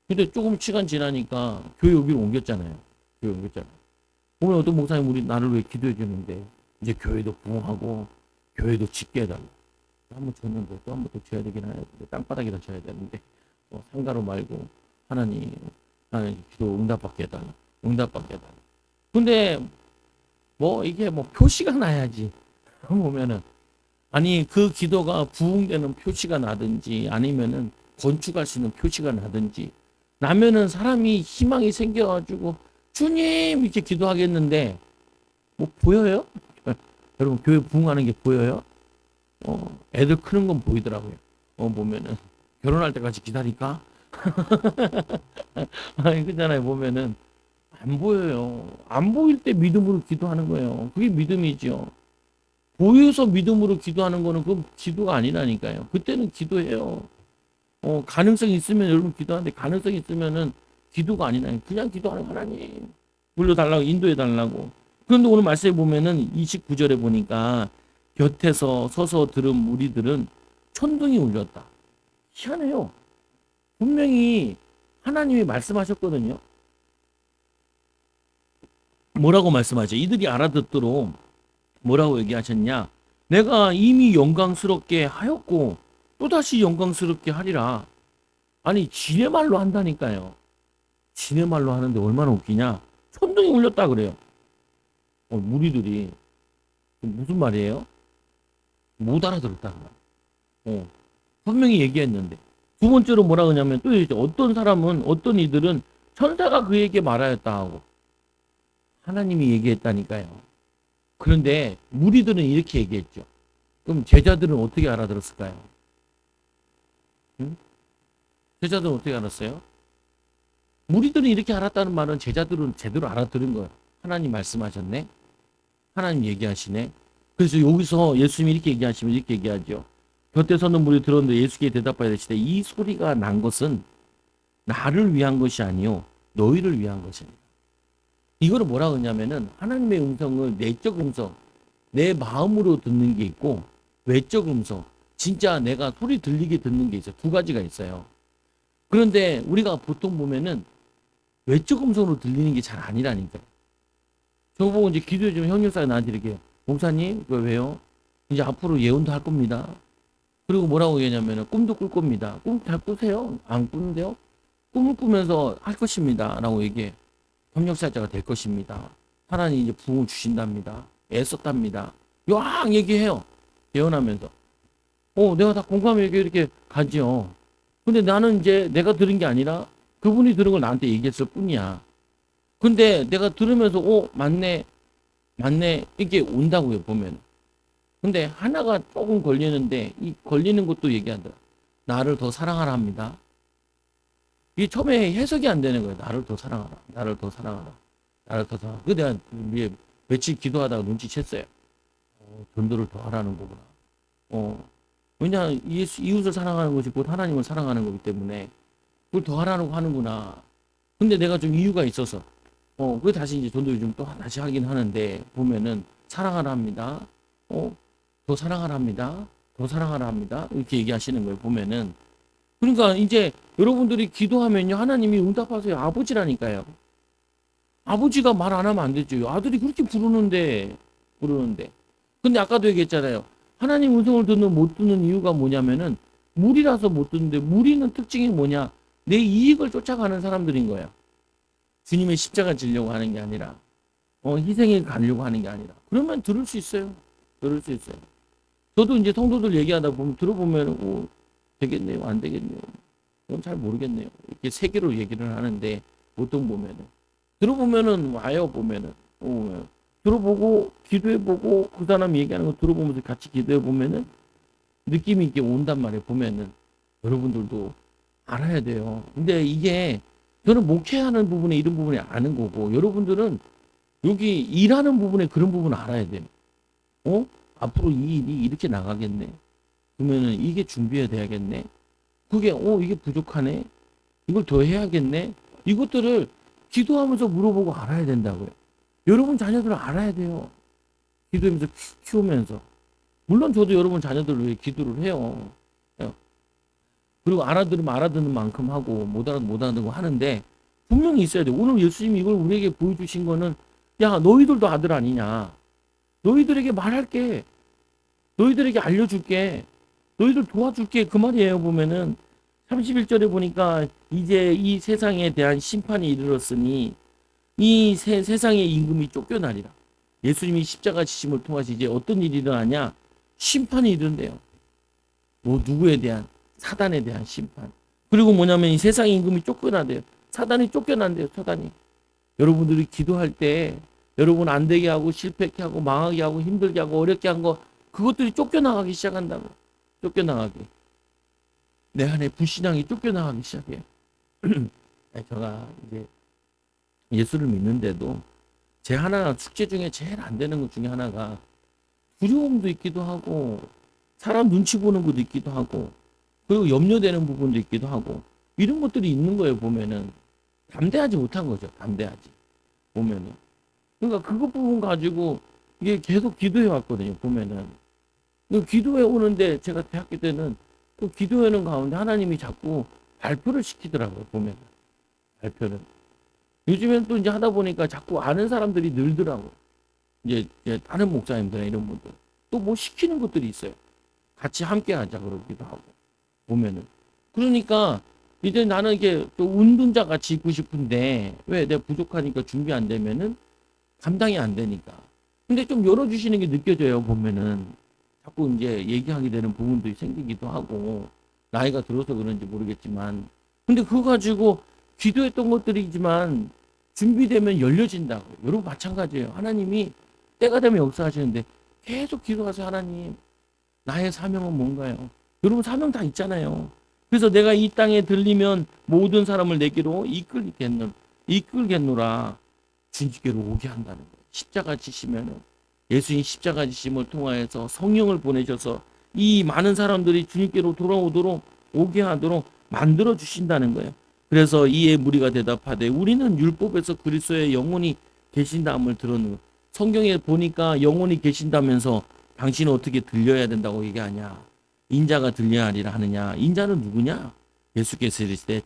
근데 조금 시간 지나니까 교회 여기로 옮겼잖아요. 교회 옮겼잖아요. 오늘 어떤 목사님 우리 나를 왜 기도해 주는데 이제 교회도 부흥하고 교회도 짓게 해달라. 한번 줬는데 또 한 번 더 줘야 되긴 하는데 땅바닥에다 줘야 되는데 상가로 말고 하나님 기도 응답받게 해달라. 응답받게 해달라. 근데 뭐 이게 뭐 표시가 나야지. 보면은 아니 그 기도가 부흥되는 표시가 나든지 아니면은 건축할 수 있는 표시가 나든지 나면은 사람이 희망이 생겨가지고 주님 이렇게 기도하겠는데 뭐 보여요? 여러분 교회 부흥하는 게 보여요? 애들 크는 건 보이더라고요. 보면은 결혼할 때까지 기다릴까? 아니 그잖아요. 보면은 안 보여요. 안 보일 때 믿음으로 기도하는 거예요. 그게 믿음이죠. 보여서 믿음으로 기도하는 거는 그건 기도가 아니라니까요. 그때는 기도해요. 가능성이 있으면 여러분 기도하는데 가능성이 있으면은 기도가 아니라 그냥 기도하는 하나님 불러달라고 인도해달라고. 그런데 오늘 말씀에 보면은 29절에 보니까 곁에서 서서 들은 무리들은 천둥이 울렸다. 희한해요. 분명히 하나님이 말씀하셨거든요. 뭐라고 말씀하죠? 이들이 알아듣도록 뭐라고 얘기하셨냐? 내가 이미 영광스럽게 하였고 또다시 영광스럽게 하리라. 아니 지네 말로 한다니까요. 지네 말로 하는데 얼마나 웃기냐? 천둥이 울렸다 그래요. 무리들이 무슨 말이에요? 못 알아들었다는 거야. 분명히 얘기했는데 두 번째로 뭐라 그러냐면 또 이제 어떤 사람은 어떤 이들은 천사가 그에게 말하였다 하고 하나님이 얘기했다니까요. 그런데 무리들은 이렇게 얘기했죠. 그럼 제자들은 어떻게 알아들었을까요? 응? 제자들은 어떻게 알았어요? 무리들은 이렇게 알았다는 말은 제자들은 제대로 알아들은 거예요. 하나님 말씀하셨네. 하나님 얘기하시네. 그래서 여기서 예수님이 이렇게 얘기하시면 이렇게 얘기하죠. 곁에 서는 무리 들었는데 예수께 대답하여 이르시되 이 소리가 난 것은 나를 위한 것이 아니요 너희를 위한 것입니다. 이거를 뭐라 그러냐면은 하나님의 음성을 내적 음성, 내 마음으로 듣는 게 있고 외적 음성, 진짜 내가 소리 들리게 듣는 게 있어요. 두 가지가 있어요. 그런데 우리가 보통 보면은 외적 음성으로 들리는 게 잘 아니라니까요. 저보고 이제 기도해 주면 형님사가 나한테 이렇게 목사님 왜요? 이제 앞으로 예언도 할 겁니다. 그리고 뭐라고 얘기하냐면은 꿈도 꿀 겁니다. 꿈 잘 꾸세요? 안 꾸는데요? 꿈을 꾸면서 할 것입니다. 라고 얘기해. 협력사자가 될 것입니다. 하나님 이제 부흥을 주신답니다. 애썼답니다. 요왕 얘기해요. 예언하면서. 내가 다 공감해 이렇게 가죠. 근데 나는 이제 내가 들은 게 아니라 그분이 들은 걸 나한테 얘기했을 뿐이야. 근데 내가 들으면서 맞네 맞네 이게 온다고요 보면. 근데 하나가 조금 걸리는데 이 걸리는 것도 얘기하더라. 나를 더 사랑하라 합니다. 이게 처음에 해석이 안 되는 거예요. 나를 더 사랑하라. 나를 더 사랑하라. 나를 더 사랑하라. 그 내가 며칠 기도하다가 눈치챘어요. 전도를 더 하라는 거구나. 왜냐 이웃을 사랑하는 것이 곧 하나님을 사랑하는 거기 때문에 그걸 더 하라고 하는구나. 근데 내가 좀 이유가 있어서 그 다시 이제 전도 요즘 또 다시 하긴 하는데 보면은 사랑하라 합니다. 더 사랑하라 합니다. 더 사랑하라 합니다. 이렇게 얘기하시는 거예요. 보면은 그러니까 이제 여러분들이 기도하면요 하나님이 응답하세요. 아버지라니까요. 아버지가 말 안 하면 안 되죠. 아들이 그렇게 부르는데. 근데 아까도 얘기했잖아요. 하나님 음성을 못 듣는 이유가 뭐냐면은 무리라서 못 듣는데 무리는 특징이 뭐냐? 내 이익을 쫓아가는 사람들인 거예요. 주님의 십자가 지려고 하는 게 아니라 희생에 가려고 하는 게 아니라 그러면 들을 수 있어요. 저도 이제 성도들 얘기하다 보면 들어보면 되겠네요, 안 되겠네요. 그건 잘 모르겠네요. 이렇게 세 개로 얘기를 하는데 보통 보면은 들어보면은 와요 보면은 들어보고 기도해보고 그 사람 얘기하는 거 들어보면서 같이 기도해보면은 느낌이 이렇게 온단 말이에요. 보면은 여러분들도 알아야 돼요. 근데 이게 저는 목회하는 부분에 이런 부분이 아는 거고 여러분들은 여기 일하는 부분에 그런 부분 알아야 돼요. 앞으로 이 일이 이렇게 나가겠네. 그러면은 이게 준비해야 돼야겠네. 그게 이게 부족하네. 이걸 더 해야겠네. 이것들을 기도하면서 물어보고 알아야 된다고요. 여러분 자녀들은 알아야 돼요. 기도하면서 키우면서. 물론 저도 여러분 자녀들을 위해 기도를 해요. 그리고 알아들으면 알아듣는 만큼 하고 못 알아듣고 하는데 분명히 있어야 돼. 오늘 예수님이 이걸 우리에게 보여주신 거는 야 너희들도 아들 아니냐. 너희들에게 말할게. 너희들에게 알려줄게. 너희들 도와줄게. 그 말이에요. 보면은 31절에 보니까 이제 이 세상에 대한 심판이 이르렀으니 이 세상의 임금이 쫓겨나리라. 예수님이 십자가 지심을 통해서 이제 어떤 일이 일어나냐? 심판이 이른대요. 누구에 대한? 사단에 대한 심판. 그리고 뭐냐면 이 세상의 임금이 쫓겨나대요. 사단이 쫓겨난대요. 사단이. 여러분들이 기도할 때 여러분 안 되게 하고 실패하게 하고 망하게 하고 힘들게 하고 어렵게 한 거 그것들이 쫓겨나가기 시작한다고. 쫓겨나가게. 내 안에 불신앙이 쫓겨나가기 시작해요. 제가 이제 예수를 믿는데도 제 하나 숙제 중에 제일 안 되는 것 중에 하나가 두려움도 있기도 하고 사람 눈치 보는 것도 있기도 하고 그리고 염려되는 부분도 있기도 하고 이런 것들이 있는 거예요. 보면은 담대하지 못한 거죠. 담대하지. 보면은. 그러니까 그것 부분 가지고 이게 계속 기도해 왔거든요. 보면은. 그 기도해 오는데 제가 대학교 때는 또 기도하는 가운데 하나님이 자꾸 발표를 시키더라고요. 보면은. 발표를. 요즘엔 또 이제 하다 보니까 자꾸 아는 사람들이 늘더라고요. 이제 다른 목사님들이나 이런 분들. 또 뭐 시키는 것들이 있어요. 같이 함께 하자 그러기도 하고. 보면은. 그러니까 이제 나는 이게 또 운동자 같이 있고 싶은데 왜 내가 부족하니까 준비 안 되면은 감당이 안 되니까. 근데 좀 열어주시는 게 느껴져요, 보면은. 자꾸 이제 얘기하게 되는 부분도 생기기도 하고, 나이가 들어서 그런지 모르겠지만. 근데 그거 가지고 기도했던 것들이지만, 준비되면 열려진다고. 여러분 마찬가지예요. 하나님이 때가 되면 역사하시는데, 계속 기도하세요, 하나님. 나의 사명은 뭔가요? 여러분 사명 다 있잖아요. 그래서 내가 이 땅에 들리면 모든 사람을 내게로 이끌겠노라. 주님께로 오게 한다는 거예요. 십자가 지시면은 예수님 십자가 지심을 통하여서 성령을 보내셔서 이 많은 사람들이 주님께로 돌아오도록 오게 하도록 만들어 주신다는 거예요. 그래서 이에 무리가 대답하되 우리는 율법에서 그리스도의 영혼이 계신다함을 들었는 성경에 보니까 영혼이 계신다면서 당신은 어떻게 들려야 된다고 얘기하냐? 인자가 들려야 하리라 하느냐? 인자는 누구냐? 예수께서 이르시되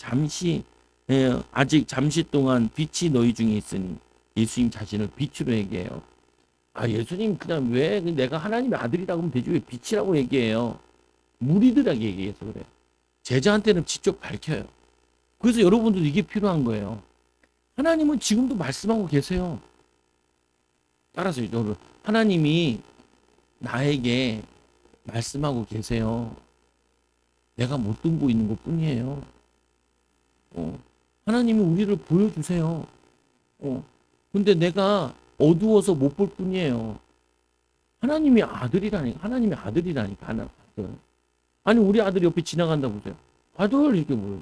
아직 잠시 동안 빛이 너희 중에 있으니 예수님 자신을 빛으로 얘기해요. 아, 예수님 그냥 왜 내가 하나님의 아들이라고 하면 되지 왜 빛이라고 얘기해요? 무리들에게 얘기해서 그래요. 제자한테는 직접 밝혀요. 그래서 여러분들도 이게 필요한 거예요. 하나님은 지금도 말씀하고 계세요. 따라서 여러분, 하나님이 나에게 말씀하고 계세요. 내가 못 듣고 있는 것 뿐이에요. 하나님이 우리를 보여주세요. 근데 내가 어두워서 못 볼 뿐이에요. 하나님의 아들이라니까, 하나, 아들. 아니, 우리 아들이 옆에 지나간다 보세요. 아들, 이렇게 물어요.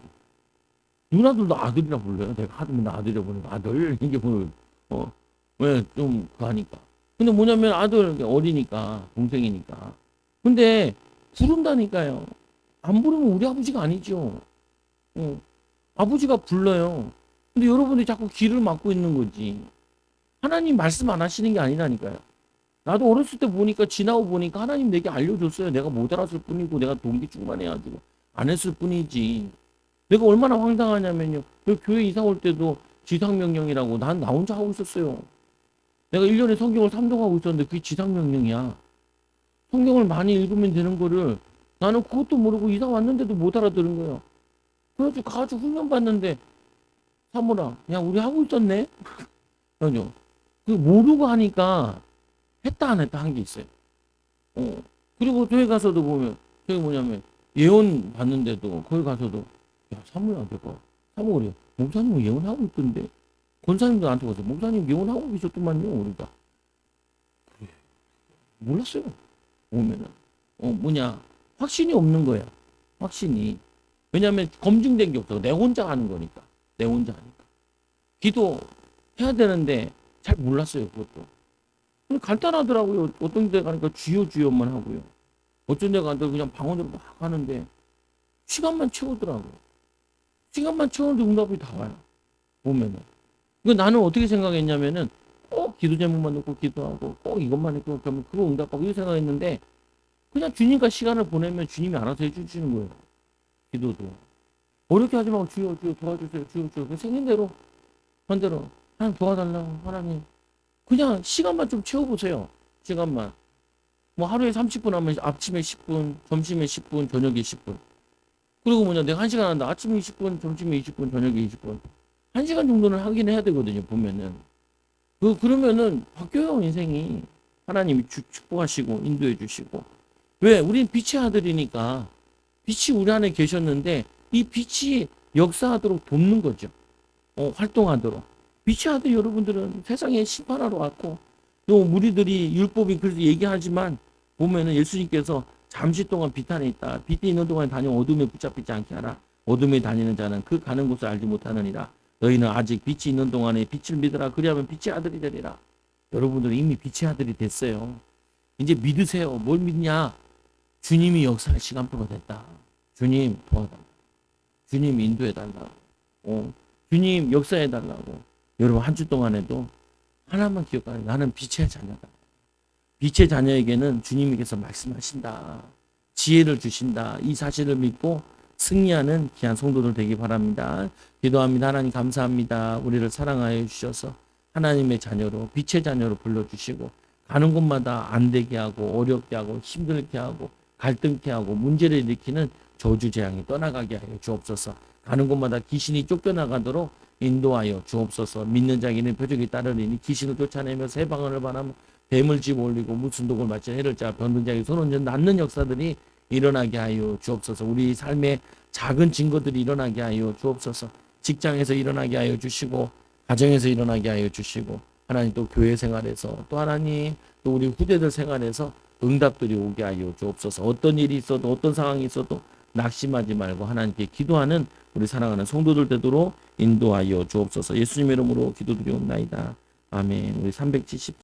누나들도 아들이라 불러요. 내가 하면 나 아들이라 부르니까 아들, 이렇게 불러요. 왜, 좀, 하니까. 근데 뭐냐면 아들, 어리니까, 동생이니까. 근데, 부른다니까요. 안 부르면 우리 아버지가 아니죠. 아버지가 불러요. 근데 여러분들이 자꾸 귀를 막고 있는 거지. 하나님 말씀 안 하시는 게 아니라니까요. 나도 어렸을 때 보니까 지나고 보니까 하나님 내게 알려줬어요. 내가 못 알았을 뿐이고 내가 동기 충만해가지고 안 했을 뿐이지. 내가 얼마나 황당하냐면요. 교회 이사 올 때도 지상명령이라고 난 나 혼자 하고 있었어요. 내가 1년에 성경을 3동 하고 있었는데 그게 지상명령이야. 성경을 많이 읽으면 되는 거를 나는 그것도 모르고 이사 왔는데도 못 알아들은 거예요. 그래가지고 가가지고 훈련 받는데 사모라, 야 우리 하고 있었네? 그죠? 그 모르고 하니까 했다 안 했다 한 게 있어요. 그리고 교회 가서도 보면 저기 뭐냐면 예언 받는데도 거기 가서도 야 사모야 내가 사모 그래요. 목사님 예언하고 있던데 권사님도 나한테 가서 목사님 예언하고 계셨더만요. 우리가 몰랐어요. 오면은 뭐냐 확신이 없는 거야. 확신이 왜냐하면 검증된 게 없어. 내 혼자 하는 거니까. 내 혼자 하니까. 기도 해야 되는데 잘 몰랐어요. 그것도. 간단하더라고요. 어떤 데 가니까 주여 주여만 하고요. 어떤 데 가니까 그냥 방언으로 막 하는데 시간만 채우더라고요. 시간만 채우는데 응답이 다 와요. 보면은. 그 나는 어떻게 생각했냐면은 꼭 기도 제목만 놓고 기도하고 꼭 이것만 했고 그러면 그거 응답하고 이렇게 생각했는데 그냥 주님과 시간을 보내면 주님이 알아서 해주시는 거예요. 기도도. 어렵게 하지 말고 주여 주여 도와주세요. 주여 주여. 그 생긴 대로 한 대로 하나님 도와달라고 하나님. 그냥 시간만 좀 채워보세요. 시간만. 뭐 하루에 30분 하면 아침에 10분, 점심에 10분, 저녁에 10분. 그리고 뭐냐 내가 1시간 한다. 아침에 20분, 점심에 20분, 저녁에 20분. 1시간 정도는 하긴 해야 되거든요. 보면은. 그러면은 바뀌어요. 인생이. 하나님이 축복하시고 인도해 주시고. 왜? 우린 빛의 아들이니까 빛이 우리 안에 계셨는데 이 빛이 역사하도록 돕는 거죠. 활동하도록. 빛의 아들 여러분들은 세상에 심판하러 왔고 또 무리들이 율법이 그래서 얘기하지만 보면은 예수님께서 잠시 동안 빛 안에 있다. 빛이 있는 동안에 다녀 어둠에 붙잡히지 않게 하라. 어둠에 다니는 자는 그 가는 곳을 알지 못하느니라. 너희는 아직 빛이 있는 동안에 빛을 믿으라. 그리하면 빛의 아들이 되리라. 여러분들은 이미 빛의 아들이 됐어요. 이제 믿으세요. 뭘 믿냐? 주님이 역사할 시간표가 됐다. 주님 도와달라. 주님 인도해달라. 주님 역사해 달라고. 여러분 한 주 동안에도 하나만 기억하라. 나는 빛의 자녀다. 빛의 자녀에게는 주님께서 말씀하신다. 지혜를 주신다. 이 사실을 믿고 승리하는 귀한 성도들 되기 바랍니다. 기도합니다. 하나님 감사합니다. 우리를 사랑하여 주셔서 하나님의 자녀로 빛의 자녀로 불러주시고 가는 곳마다 안 되게 하고 어렵게 하고 힘들게 하고 갈등케 하고 문제를 일으키는 저주 재앙이 떠나가게 하여 주옵소서. 가는 곳마다 귀신이 쫓겨나가도록 인도하여 주옵소서. 믿는 자에게는 표적이 따르리니 귀신을 쫓아내며 새 방언을 바라며 뱀을 집 올리고 무슨 독을 맞지 해를 짜 병든 자에게 손 얹어 낫는 역사들이 일어나게 하여 주옵소서. 우리 삶의 작은 증거들이 일어나게 하여 주옵소서. 직장에서 일어나게 하여 주시고 가정에서 일어나게 하여 주시고 하나님 또 교회 생활에서 또 하나님 또 우리 후대들 생활에서 응답들이 오게 하여 주옵소서. 어떤 일이 있어도 어떤 상황이 있어도 낙심하지 말고 하나님께 기도하는 우리 사랑하는 성도들 되도록 인도하여 주옵소서. 예수님 이름으로 기도드리옵나이다. 아멘. 우리 370